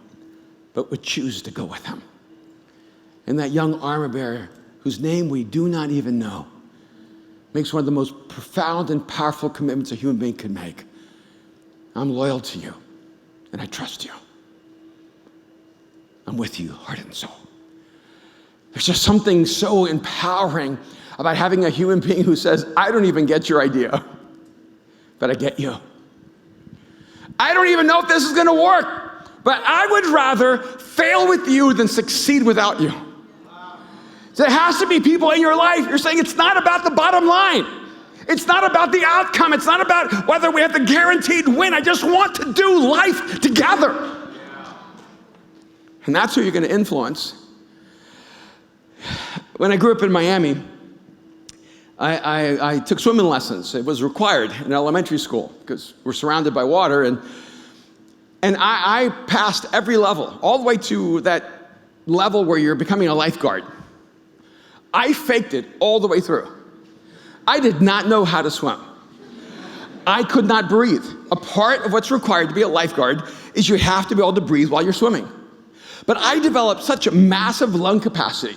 but would choose to go with him. And that young armor bearer, whose name we do not even know, makes one of the most profound and powerful commitments a human being can make. I'm loyal to you, and I trust you. I'm with you, heart and soul. There's just something so empowering about having a human being who says, I don't even get your idea, but I get you. I don't even know if this is going to work, but I would rather fail with you than succeed without you. So there has to be people in your life, you're saying it's not about the bottom line. It's not about the outcome. It's not about whether we have the guaranteed win. I just want to do life together. And that's who you're going to influence. When I grew up in Miami, I took swimming lessons. It was required in elementary school because we're surrounded by water. And I passed every level, all the way to that level where you're becoming a lifeguard. I faked it all the way through. I did not know how to swim. I could not breathe. A part of what's required to be a lifeguard is you have to be able to breathe while you're swimming. But I developed such a massive lung capacity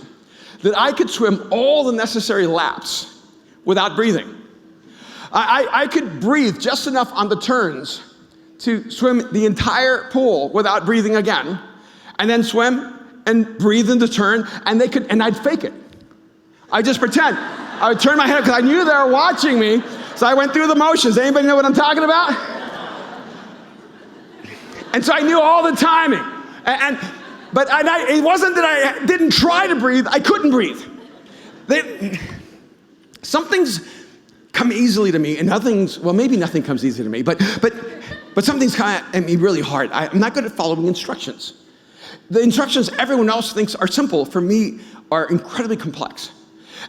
that I could swim all the necessary laps without breathing. I could breathe just enough on the turns to swim the entire pool without breathing again, and then swim and breathe in the turn, and I'd fake it. I just pretend. I would turn my head because I knew they were watching me, so I went through the motions. Anybody know what I'm talking about? And so I knew all the timing. But it wasn't that I didn't try to breathe, I couldn't breathe. Something's come easily to me, and maybe nothing comes easy to me, but something's come at me really hard. I'm not good at following instructions. The instructions everyone else thinks are simple, for me, are incredibly complex.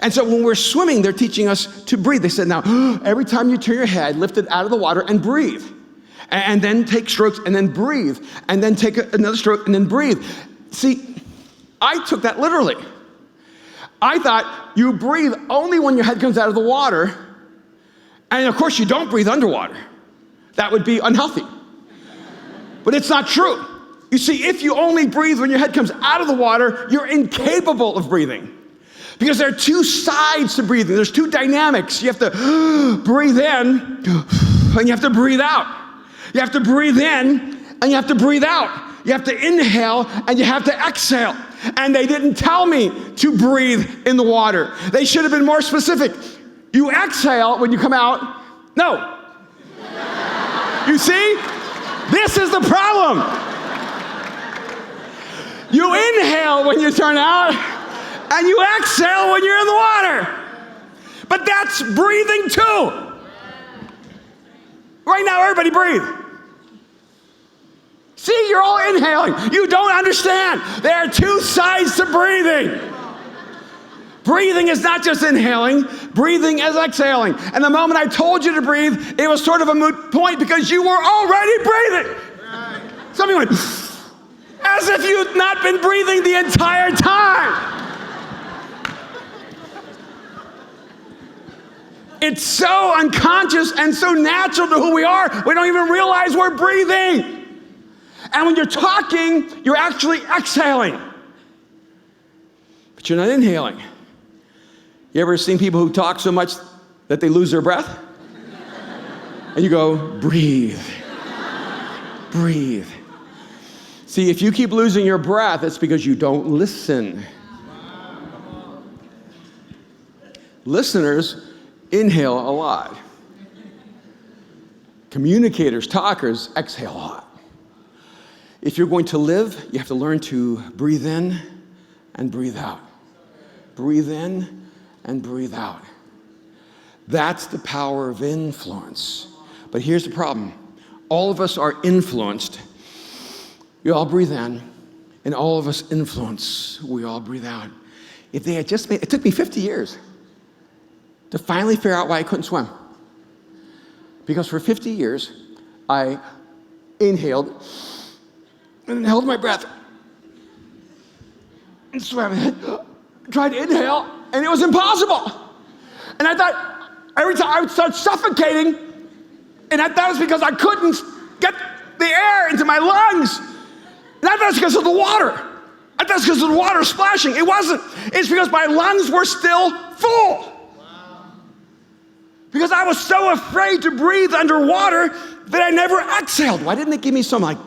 And so when we're swimming, they're teaching us to breathe. They said, now, every time you turn your head, lift it out of the water and breathe. And then take strokes and then breathe. And then take another stroke and then breathe. See, I took that literally. I thought you breathe only when your head comes out of the water. And of course, you don't breathe underwater. That would be unhealthy. But it's not true. You see, if you only breathe when your head comes out of the water, you're incapable of breathing. Because there are two sides to breathing. There's two dynamics. You have to breathe in, and you have to breathe out. You have to breathe in, and you have to breathe out. You have to inhale, and you have to exhale. And they didn't tell me to breathe in the water. They should have been more specific. You exhale when you come out. No. You see? This is the problem. You inhale when you turn out, and you exhale when you're in the water. But that's breathing too. Right now, everybody breathe. See, you're all inhaling. You don't understand. There are two sides to breathing. Breathing is not just inhaling. Breathing is exhaling. And the moment I told you to breathe, it was sort of a moot point because you were already breathing. Some of you went, as if you'd not been breathing the entire time. It's so unconscious and so natural to who we are, we don't even realize we're breathing. And when you're talking, you're actually exhaling. But you're not inhaling. You ever seen people who talk so much that they lose their breath? And you go, breathe. Breathe. See, if you keep losing your breath, it's because you don't listen. Listeners inhale a lot. Communicators, talkers, exhale a lot. If you're going to live, you have to learn to breathe in and breathe out. Breathe in and breathe out. That's the power of influence. But here's the problem. All of us are influenced. We all breathe in, and all of us influence. We all breathe out. If they had just made, it took me 50 years. to finally figure out why I couldn't swim. Because for 50 years, I inhaled and held my breath and swam. Tried to inhale, and it was impossible. And I thought every time I would start suffocating, and I thought it was because I couldn't get the air into my lungs. And I thought it was because of the water. I thought it was because of the water splashing. It wasn't. It's because my lungs were still full. Because I was so afraid to breathe underwater that I never exhaled. Why didn't they give me some like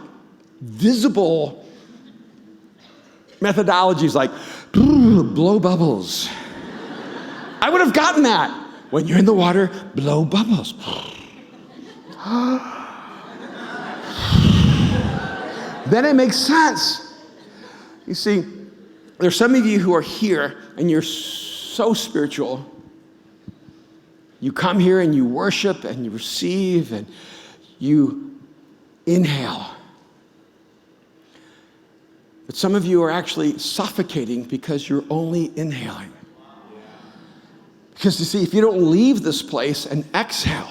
visible methodologies like blow bubbles? I would have gotten that. When you're in the water, blow bubbles. Then it makes sense. You see, there's some of you who are here and you're so spiritual. You come here and you worship and you receive and you inhale. But some of you are actually suffocating because you're only inhaling. Because you see, if you don't leave this place and exhale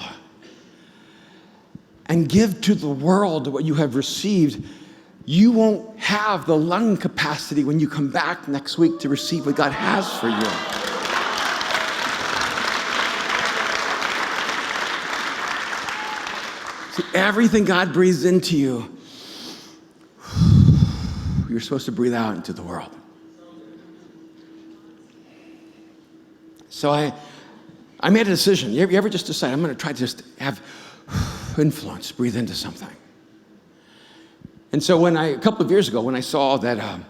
and give to the world what you have received, you won't have the lung capacity when you come back next week to receive what God has for you. See, everything God breathes into you, you're supposed to breathe out into the world. So I made a decision. You ever just decide, I'm going to try to just have influence, breathe into something. And so a couple of years ago, when I saw that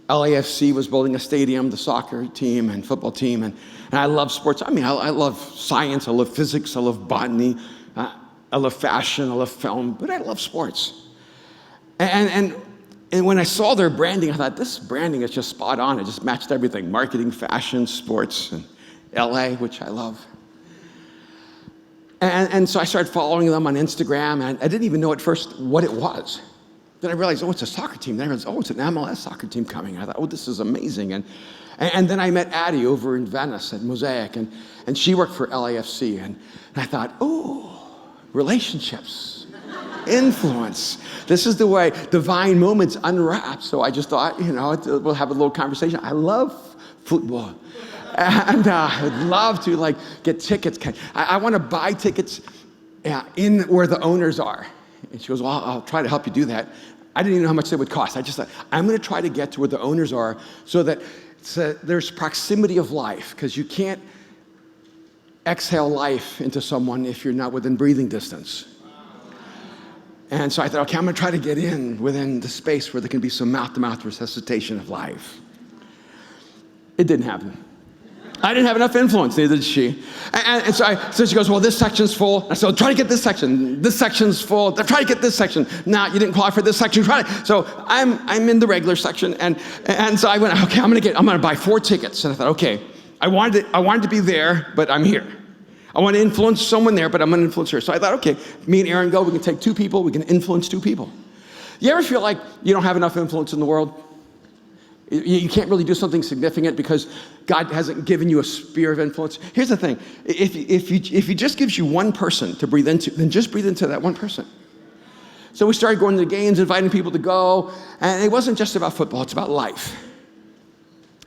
LAFC was building a stadium, the soccer team and football team, and I love sports. I mean, I love science, I love physics, I love botany, I love fashion, I love film, but I love sports. And when I saw their branding, I thought, this branding is just spot on. It just matched everything, marketing, fashion, sports, and LA, which I love. And so I started following them on Instagram, and I didn't even know at first what it was. Then I realized, oh, it's a soccer team. Then I realized, oh, it's an MLS soccer team coming. And I thought, oh, this is amazing. And then I met Addie over in Venice at Mosaic, and she worked for LAFC. And I thought, oh, relationships, influence. This is the way divine moments unwrap. So I just thought, we'll have a little conversation. I love football. And I'd love to get tickets. I want to buy tickets in where the owners are. And she goes, well, I'll try to help you do that. I didn't even know how much it would cost. I just thought, I'm going to try to get to where the owners are so that there's proximity of life, because you can't exhale life into someone if you're not within breathing distance. And so I thought, okay, I'm going to try to get in within the space where there can be some mouth-to-mouth resuscitation of life. It didn't happen. I didn't have enough influence, neither did she. And so she goes, well, this section's full. I said, try to get this section. This section's full. Try to get this section. No, you didn't qualify for this section. Try to. So I'm in the regular section. And so I went, okay, I'm going to buy 4 tickets. And I thought, okay, I wanted to be there, but I'm here. I want to influence someone there, but I'm going to influence her. So I thought, okay, me and Aaron go. We can take 2 people. We can influence 2 people. You ever feel like you don't have enough influence in the world? You can't really do something significant because God hasn't given you a sphere of influence. Here's the thing. If he just gives you one person to breathe into, then just breathe into that one person. So we started going to the games, inviting people to go. And it wasn't just about football. It's about life.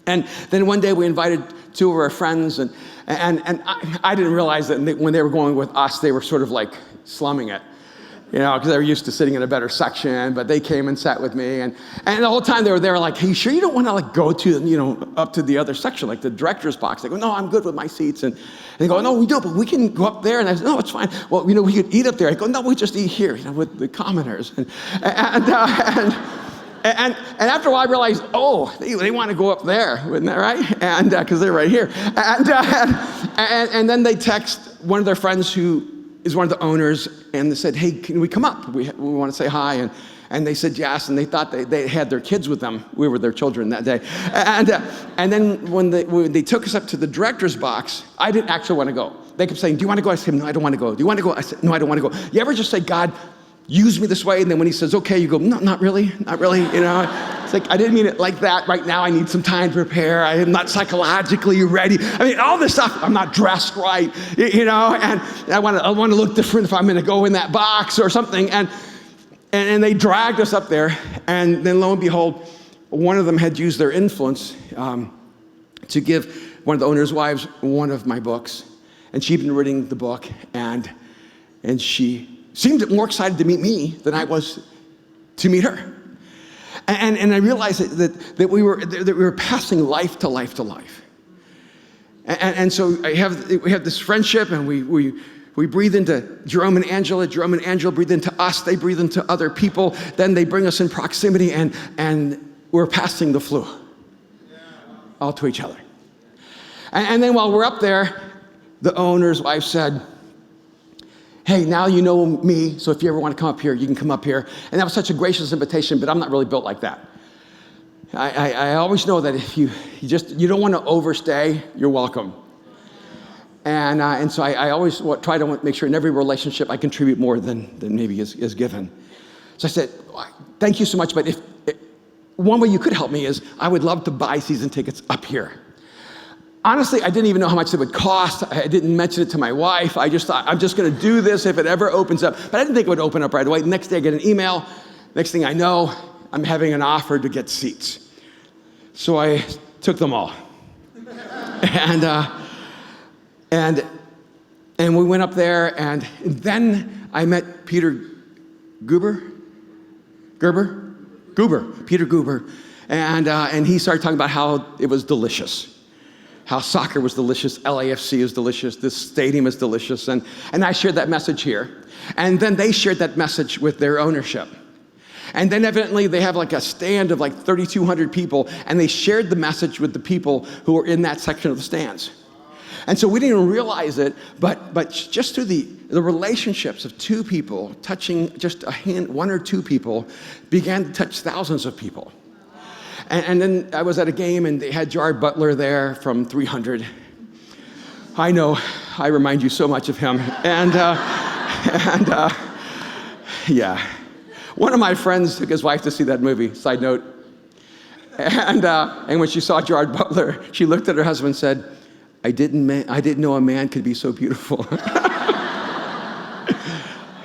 And then one day we invited 2 of our friends. And I didn't realize that when they were going with us, they were sort of like slumming it. Because they were used to sitting in a better section, but they came and sat with me, and the whole time they were there like, hey, you sure you don't want to go to, up to the other section, like the director's box? They go, no, I'm good with my seats, and they go, no, we do, but we can go up there, and I said, no, it's fine. Well, we could eat up there. I go, no, we just eat here, with the commoners, and after a while I realized, oh, they want to go up there, isn't that right? And because they're right here, and then they text one of their friends who is one of the owners, and they said, hey, can we come up? We want to say hi. And they said yes, and they thought they had their kids with them. We were their children that day. And then when they took us up to the director's box, I didn't actually want to go. They kept saying, do you want to go? I said, no, I don't want to go. Do you want to go? I said, no, I don't want to go. You ever just say, God, use me this way? And then when he says, okay, you go, no, not really, not really. It's like, I didn't mean it like that. Right now, I need some time to prepare. I am not psychologically ready. I mean, all this stuff, I'm not dressed right, you know, and I want to look different if I'm going to go in that box or something. And they dragged us up there, and then lo and behold, one of them had used their influence to give one of the owner's wives one of my books. And she'd been reading the book, and she seemed more excited to meet me than I was to meet her. And I realized that we were passing life to life to life. And so we have this friendship, and we breathe into Jerome and Angela. Jerome and Angela breathe into us. They breathe into other people. Then they bring us in proximity, and we're passing the flu all to each other. And then while we're up there, the owner's wife said, hey, now you know me, so if you ever want to come up here, you can come up here. And that was such a gracious invitation, but I'm not really built like that. I always know that if you don't want to overstay, you're welcome. And so I always try to make sure in every relationship I contribute more than maybe is given. So I said, thank you so much, but if one way you could help me is I would love to buy season tickets up here. Honestly, I didn't even know how much it would cost. I didn't mention it to my wife. I just thought, I'm just going to do this if it ever opens up. But I didn't think it would open up right away. The next day I get an email. Next thing I know, I'm having an offer to get seats. So I took them all. And we went up there, and then I met Peter Peter Guber. And he started talking about how it was delicious. How soccer was delicious, LAFC is delicious, this stadium is delicious, and I shared that message here. And then they shared that message with their ownership. And then evidently they have like a stand of like 3,200 people, and they shared the message with the people who were in that section of the stands. And so we didn't even realize it, but just through the relationships of two people, touching just one or two people, began to touch thousands of people. And then I was at a game, and they had Gerard Butler there from 300. I know, I remind you so much of him. Yeah. One of my friends took his wife to see that movie, side note. And when she saw Gerard Butler, she looked at her husband and said, I didn't know a man could be so beautiful.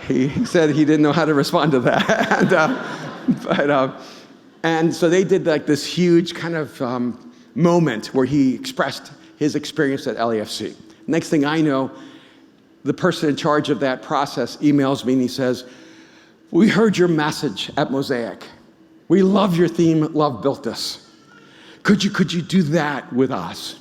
He said he didn't know how to respond to that. And so they did like this huge kind of moment where he expressed his experience at LAFC. Next thing I know, the person in charge of that process emails me and he says, we heard your message at Mosaic. We love your theme, Love Built Us. Could you do that with us?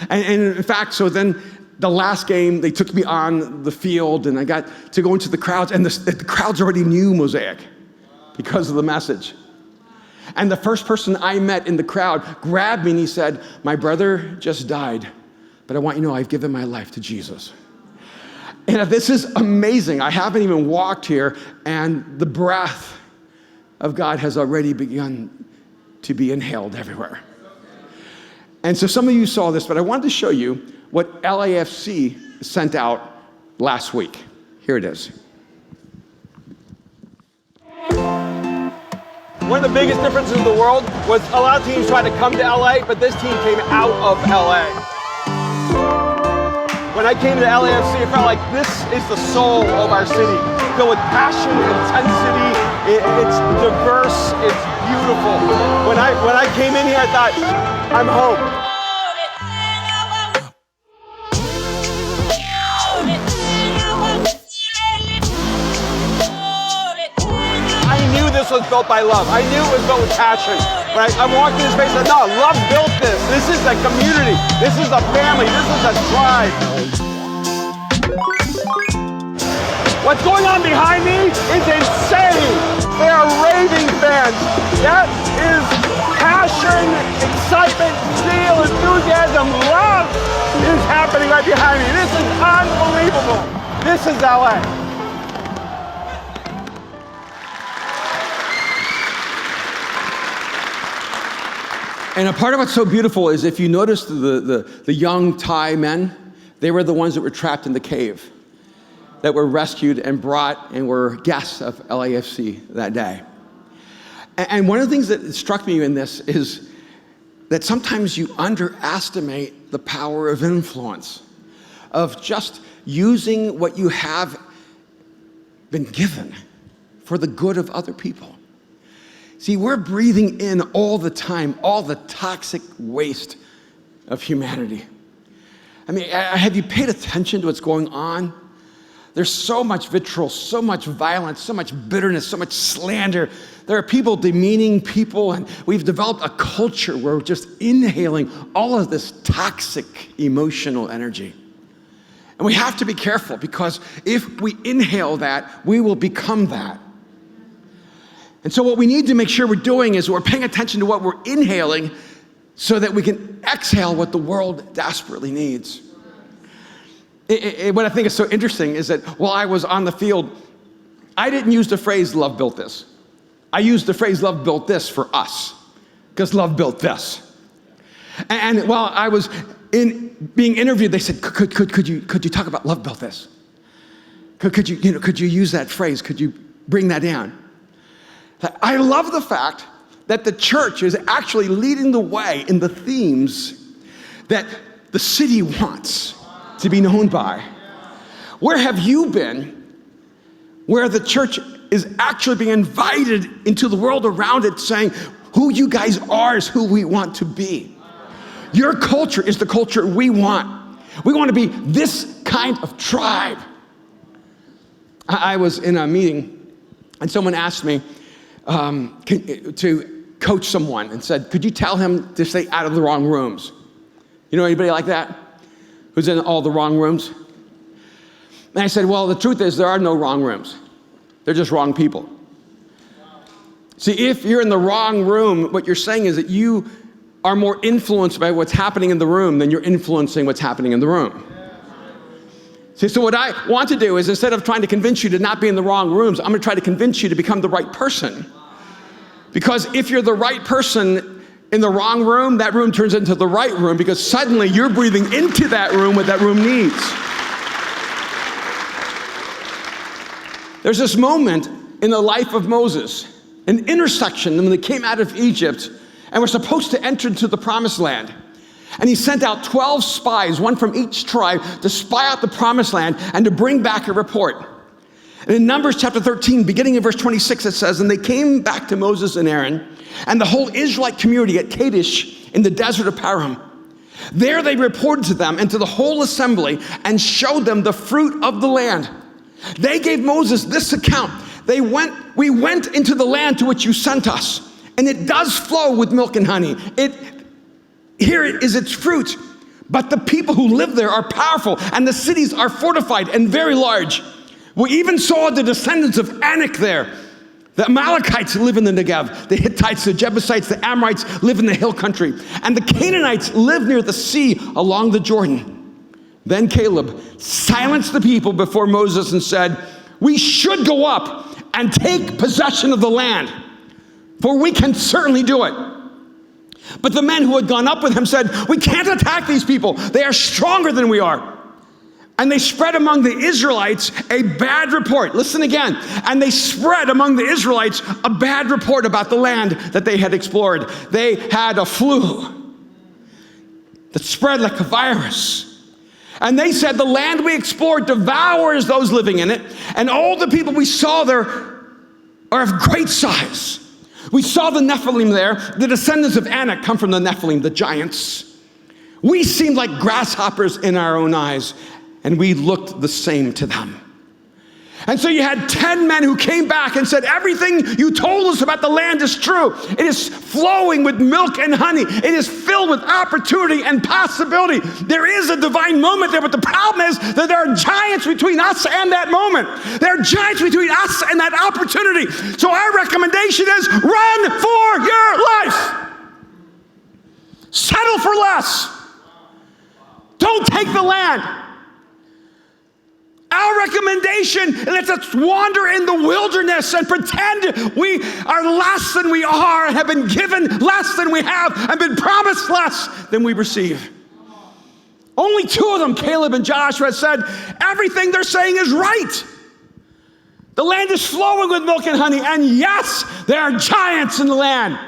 And in fact, so then the last game, they took me on the field, and I got to go into the crowds, and the crowds already knew Mosaic because of the message. And the first person I met in the crowd grabbed me and he said, my brother just died, but I want you to know I've given my life to Jesus. And this is amazing. I haven't even walked here, and the breath of God has already begun to be inhaled everywhere. And so some of you saw this, but I wanted to show you what LAFC sent out last week. Here it is. One of the biggest differences in the world was a lot of teams tried to come to LA, but this team came out of LA. When I came to LAFC, it felt like this is the soul of our city. Filled with passion, intensity, it's diverse, it's beautiful. When I came in here, I thought, I'm home. This was built by love. I knew it was built with passion. When I walked in this space, I said, no, love built this. This is a community. This is a family. This is a tribe. What's going on behind me is insane. They are raving fans. That is passion, excitement, zeal, enthusiasm, love is happening right behind me. This is unbelievable. This is LA. And a part of what's so beautiful is if you notice the young Thai men, they were the ones that were trapped in the cave, that were rescued and brought and were guests of LAFC that day. And one of the things that struck me in this is that sometimes you underestimate the power of influence, of just using what you have been given for the good of other people. See, we're breathing in all the time, all the toxic waste of humanity. I mean, have you paid attention to what's going on? There's so much vitriol, so much violence, so much bitterness, so much slander. There are people demeaning people, and we've developed a culture where we're just inhaling all of this toxic emotional energy. And we have to be careful, because if we inhale that, we will become that. And so what we need to make sure we're doing is we're paying attention to what we're inhaling so that we can exhale what the world desperately needs. What I think is so interesting is that while I was on the field, I didn't use the phrase love built this. I used the phrase love built this for us, because love built this. And while I was being interviewed, they said, could you talk about love built this? Could you use that phrase? Could you bring that down? I love the fact that the church is actually leading the way in the themes that the city wants to be known by. Where have you been where the church is actually being invited into the world around it, saying, who you guys are is who we want to be. Your culture is the culture we want. We want to be this kind of tribe. I was in a meeting, and someone asked me to coach someone and said, could you tell him to stay out of the wrong rooms? You know anybody like that? Who's in all the wrong rooms? And I said, well, the truth is there are no wrong rooms. They're just wrong people. See, if you're in the wrong room, what you're saying is that you are more influenced by what's happening in the room than you're influencing what's happening in the room. See, so what I want to do is, instead of trying to convince you to not be in the wrong rooms, I'm going to try to convince you to become the right person. Because if you're the right person in the wrong room, that room turns into the right room, because suddenly you're breathing into that room what that room needs. There's this moment in the life of Moses, an intersection when they came out of Egypt and were supposed to enter into the promised land. And he sent out 12 spies, one from each tribe, to spy out the promised land and to bring back a report. And in Numbers chapter 13, beginning in verse 26, it says, and they came back to Moses and Aaron and the whole Israelite community at Kadesh in the desert of Paran. There they reported to them and to the whole assembly and showed them the fruit of the land. They gave Moses this account. We went into the land to which you sent us, and it does flow with milk and honey. Here is its fruit. But the people who live there are powerful, and the cities are fortified and very large. We even saw the descendants of Anak there. The Amalekites live in the Negev. The Hittites, the Jebusites, the Amorites live in the hill country. And the Canaanites live near the sea along the Jordan. Then Caleb silenced the people before Moses and said, we should go up and take possession of the land, for we can certainly do it. But the men who had gone up with him said, we can't attack these people. They are stronger than we are. And they spread among the Israelites a bad report. Listen again. And they spread among the Israelites a bad report about the land that they had explored. They had a flu that spread like a virus. And they said, the land we explored devours those living in it, and all the people we saw there are of great size. We saw the Nephilim there. The descendants of Anak come from the Nephilim, the giants. We seemed like grasshoppers in our own eyes, and we looked the same to them. And so you had 10 men who came back and said, everything you told us about the land is true. It is flowing with milk and honey. It is filled with opportunity and possibility. There is a divine moment there, but the problem is that there are giants between us and that moment. There are giants between us and that opportunity. So our recommendation is run for your life. Settle for less. Don't take the land. Our recommendation is let's wander in the wilderness and pretend we are less than we are and have been given less than we have and been promised less than we receive. Only two of them, Caleb and Joshua, said everything they're saying is right. The land is flowing with milk and honey. And yes, there are giants in the land.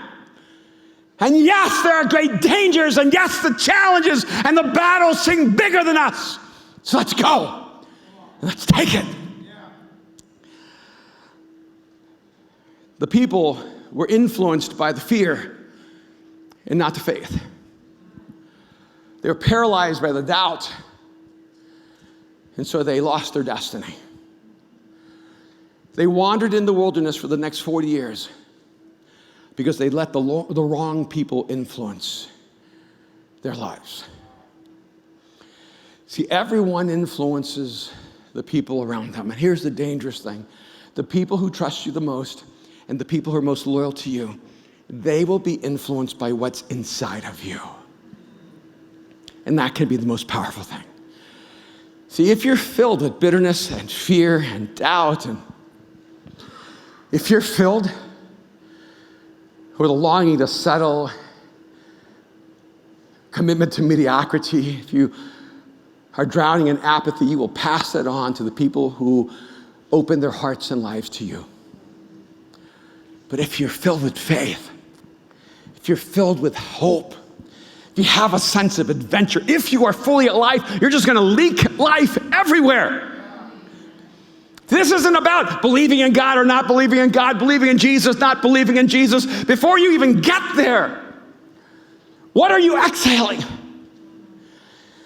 And yes, there are great dangers. And yes, the challenges and the battles seem bigger than us. So let's go. Let's take it. The people were influenced by the fear and not the faith. They were paralyzed by the doubt. And so they lost their destiny. They wandered in the wilderness for the next 40 years because they let the wrong people influence their lives. See, everyone influences the people around them. And here's the dangerous thing. The people who trust you the most and the people who are most loyal to you, they will be influenced by what's inside of you. And that can be the most powerful thing. See, if you're filled with bitterness and fear and doubt, and if you're filled with a longing to settle, commitment to mediocrity, if you are drowning in apathy, you will pass it on to the people who open their hearts and lives to you. But if you're filled with faith, if you're filled with hope, if you have a sense of adventure, if you are fully alive, you're just gonna leak life everywhere. This isn't about believing in God or not believing in God, believing in Jesus, not believing in Jesus. Before you even get there, what are you exhaling?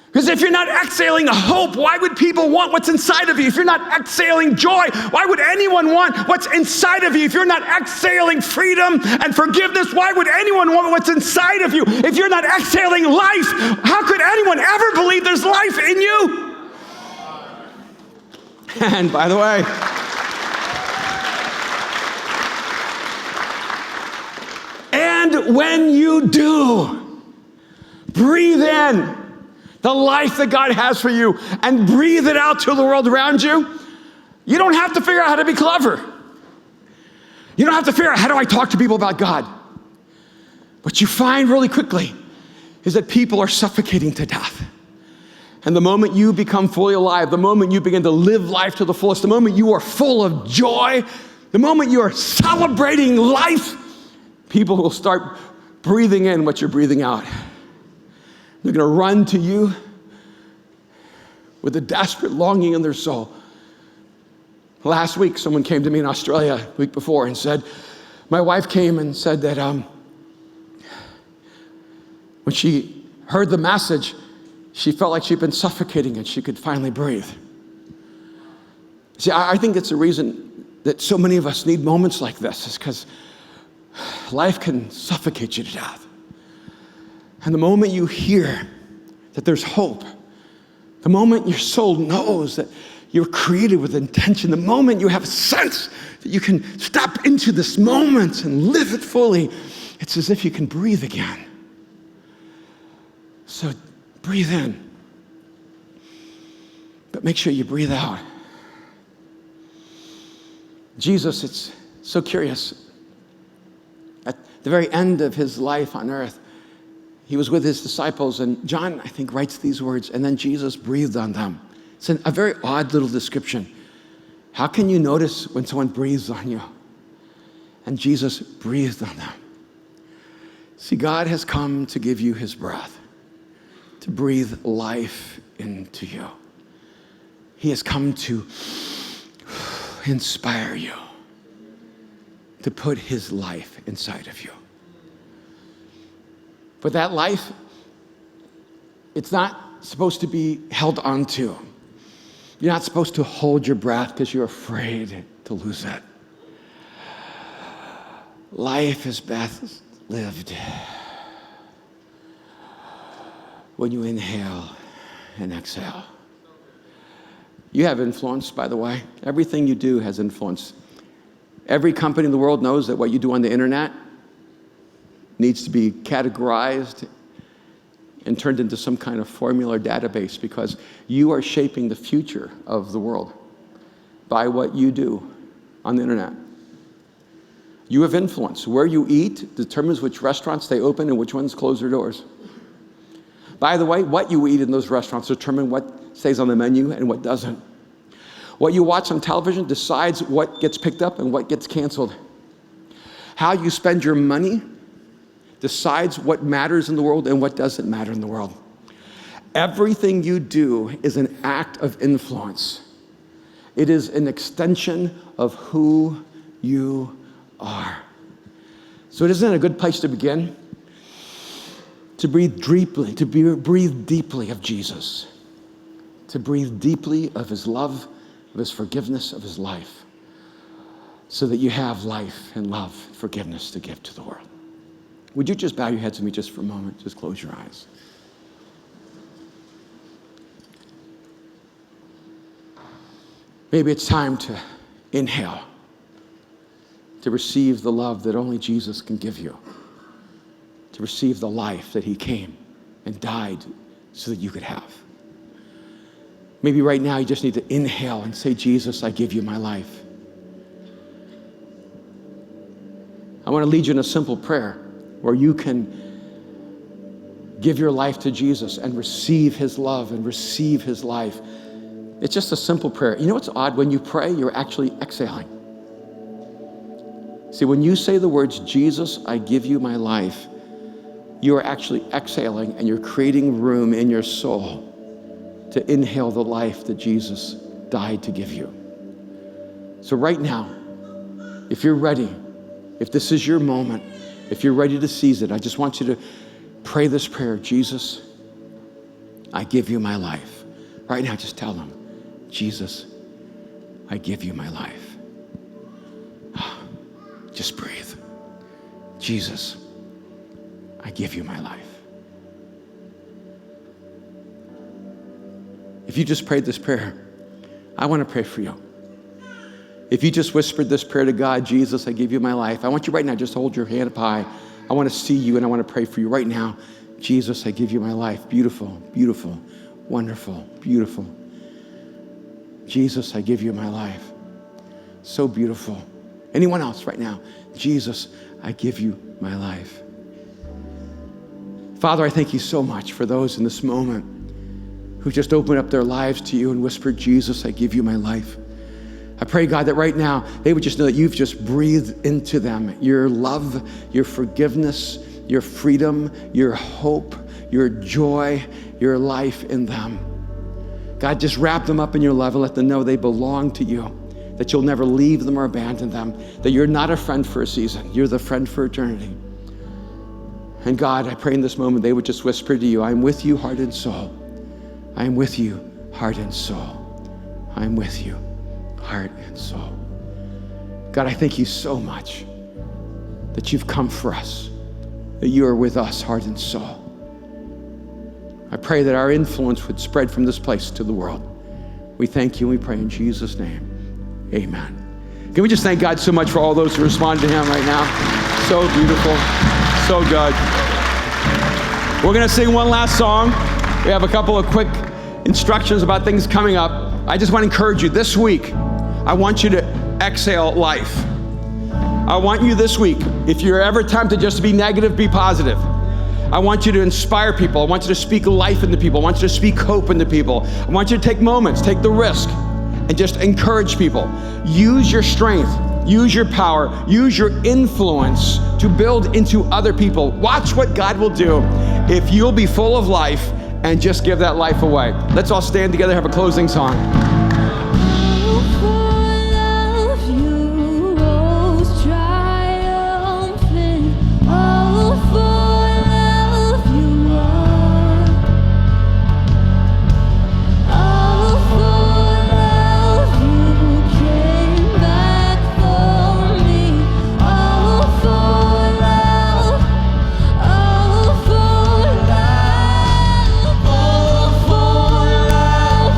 Because if you're not exhaling hope, why would people want what's inside of you? If you're not exhaling joy, why would anyone want what's inside of you? If you're not exhaling freedom and forgiveness, why would anyone want what's inside of you? If you're not exhaling life, how could anyone ever believe there's life in you? And by the way, and when you do, breathe in the life that God has for you and breathe it out to the world around you. You don't have to figure out how to be clever. You don't have to figure out how do I talk to people about God. What you find really quickly is that people are suffocating to death. And the moment you become fully alive, the moment you begin to live life to the fullest, the moment you are full of joy, the moment you are celebrating life, people will start breathing in what you're breathing out. They're going to run to you with a desperate longing in their soul. Last week, someone came to me in Australia, the week before, and said, my wife came and said that when she heard the message, she felt like she'd been suffocating and she could finally breathe. See, I think it's the reason that so many of us need moments like this is because life can suffocate you to death. And the moment you hear that there's hope, the moment your soul knows that you're created with intention, the moment you have a sense that you can step into this moment and live it fully, it's as if you can breathe again. So breathe in, but make sure you breathe out. Jesus, it's so curious. At the very end of his life on earth, he was with his disciples, and John, I think, writes these words, and then Jesus breathed on them. It's a very odd little description. How can you notice when someone breathes on you? And Jesus breathed on them. See, God has come to give you his breath, to breathe life into you. He has come to inspire you, to put his life inside of you. But that life, it's not supposed to be held onto. You're not supposed to hold your breath because you're afraid to lose it. Life is best lived when you inhale and exhale. You have influence, by the way. Everything you do has influence. Every company in the world knows that what you do on the internet needs to be categorized and turned into some kind of formula or database because you are shaping the future of the world by what you do on the internet. You have influence. Where you eat determines which restaurants stay open and which ones close their doors. By the way, what you eat in those restaurants determines what stays on the menu and what doesn't. What you watch on television decides what gets picked up and what gets canceled. How you spend your money decides what matters in the world and what doesn't matter in the world. Everything you do is an act of influence. It is an extension of who you are. So isn't it a good place to begin? To breathe deeply of Jesus. To breathe deeply of his love, of his forgiveness, of his life. So that you have life and love, forgiveness to give to the world. Would you just bow your heads with me just for a moment? Just close your eyes. Maybe it's time to inhale, to receive the love that only Jesus can give you, to receive the life that he came and died so that you could have. Maybe right now you just need to inhale and say, Jesus, I give you my life. I want to lead you in a simple prayer where you can give your life to Jesus and receive his love and receive his life. It's just a simple prayer. You know what's odd? When you pray, you're actually exhaling. See, when you say the words, Jesus, I give you my life, you are actually exhaling and you're creating room in your soul to inhale the life that Jesus died to give you. So right now, if you're ready, if this is your moment, if you're ready to seize it, I just want you to pray this prayer. Jesus, I give you my life. Right now, just tell them, Jesus, I give you my life. Just breathe. Jesus, I give you my life. If you just prayed this prayer, I want to pray for you. If you just whispered this prayer to God, Jesus, I give you my life, I want you right now just to hold your hand up high. I want to see you and I want to pray for you right now. Jesus, I give you my life. Beautiful, beautiful, wonderful, beautiful. Jesus, I give you my life. So beautiful. Anyone else right now? Jesus, I give you my life. Father, I thank you so much for those in this moment who just opened up their lives to you and whispered, Jesus, I give you my life. I pray, God, that right now they would just know that you've just breathed into them your love, your forgiveness, your freedom, your hope, your joy, your life in them. God, just wrap them up in your love and let them know they belong to you, that you'll never leave them or abandon them, that you're not a friend for a season, you're the friend for eternity. And God, I pray in this moment they would just whisper to you, I'm with you, heart and soul. I'm with you, heart and soul. I'm with you, heart and soul. God, I thank you so much that you've come for us, that you are with us, heart and soul. I pray that our influence would spread from this place to the world. We thank you and we pray in Jesus' name. Amen. Can we just thank God so much for all those who responded to him right now? So beautiful, so good. We're gonna sing one last song. We have a couple of quick instructions about things coming up. I just want to encourage you this week. I want you to exhale life. I want you this week, if you're ever tempted just to be negative, be positive. I want you to inspire people. I want you to speak life into people. I want you to speak hope into people. I want you to take moments, take the risk, and just encourage people. Use your strength, use your power, use your influence to build into other people. Watch what God will do if you'll be full of life and just give that life away. Let's all stand together, have a closing song.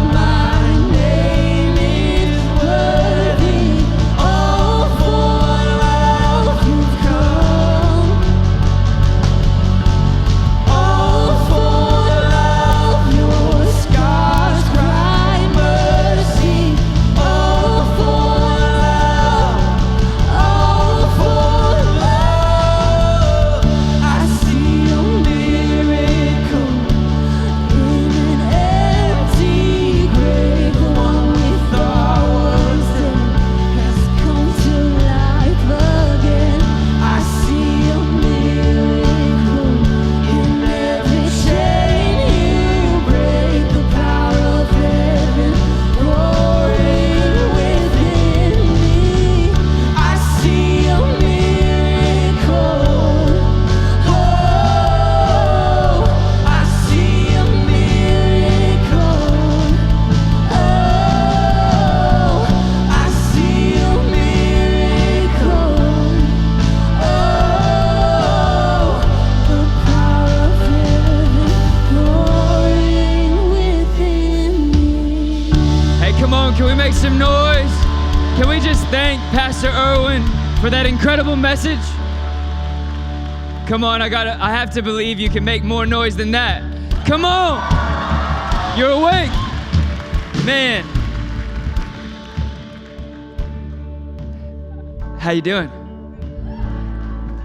My name is Come on, can we make some noise? Can we just thank Pastor Erwin for that incredible message? Come on, I have to believe you can make more noise than that. Come on. You're awake. Man. How you doing?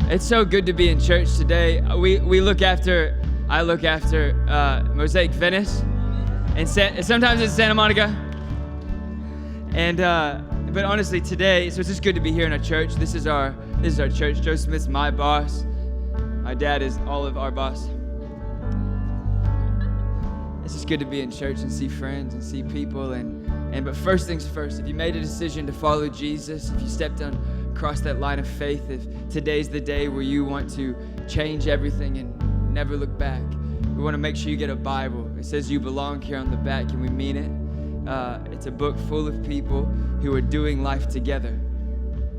It's so good to be in church today. I look after Mosaic Venice, and sometimes it's Santa Monica. And but honestly, today, so it's just good to be here in our church. This is our church. Joe Smith's my boss. My dad is all of our boss. It's just good to be in church and see friends and see people. But first things first, if you made a decision to follow Jesus, if you stepped across that line of faith, if today's the day where you want to change everything and never look back, we want to make sure you get a Bible. It says you belong here on the back, and we mean it. It's a book full of people who are doing life together.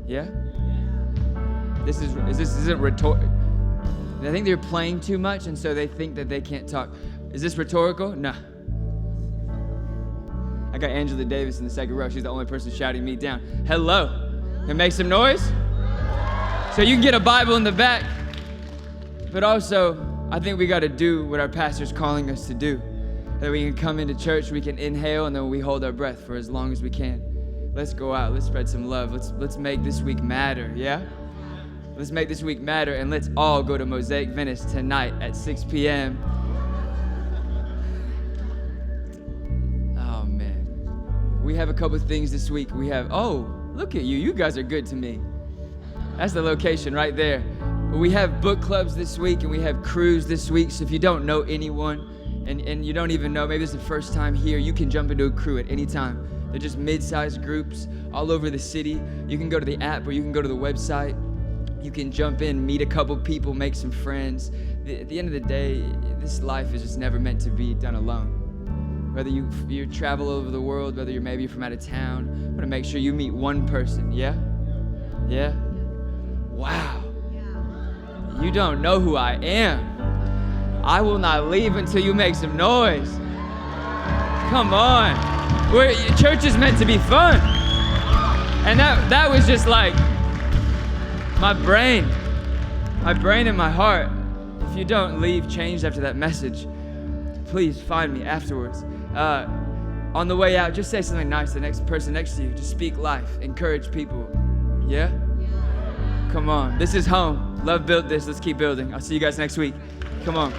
Yeah? This isn't rhetorical. I think they're playing too much, and so they think that they can't talk. Is this rhetorical? No. I got Angela Davis in the second row. She's the only person shouting me down. Hello. Can make some noise? So you can get a Bible in the back. But also, I think we got to do what our pastor's calling us to do. That we can come into church, we can inhale, and then we hold our breath for as long as we can. Let's go out. Let's spread some love. Let's make this week matter, yeah? Let's make this week matter, and let's all go to Mosaic Venice tonight at 6 p.m. Oh, man. We have a couple things this week. We have, look at you. You guys are good to me. That's the location right there. We have book clubs this week, and we have crews this week. So if you don't know anyone, and you don't even know, maybe it's the first time here, you can jump into a crew at any time. They're just mid-sized groups all over the city. You can go to the app, or you can go to the website. You can jump in, meet a couple people, make some friends. At the end of the day, this life is just never meant to be done alone. Whether you travel over the world, whether you're maybe from out of town, I want to make sure you meet one person, yeah? Yeah? Wow. You don't know who I am. I will not leave until you make some noise. Come on. Church is meant to be fun. And that was just like my brain and my heart. If you don't leave changed after that message, please find me afterwards. On the way out, just say something nice to the next person next to you. Just speak life, encourage people. Yeah? Come on, this is home. Love built this, let's keep building. I'll see you guys next week. Come on.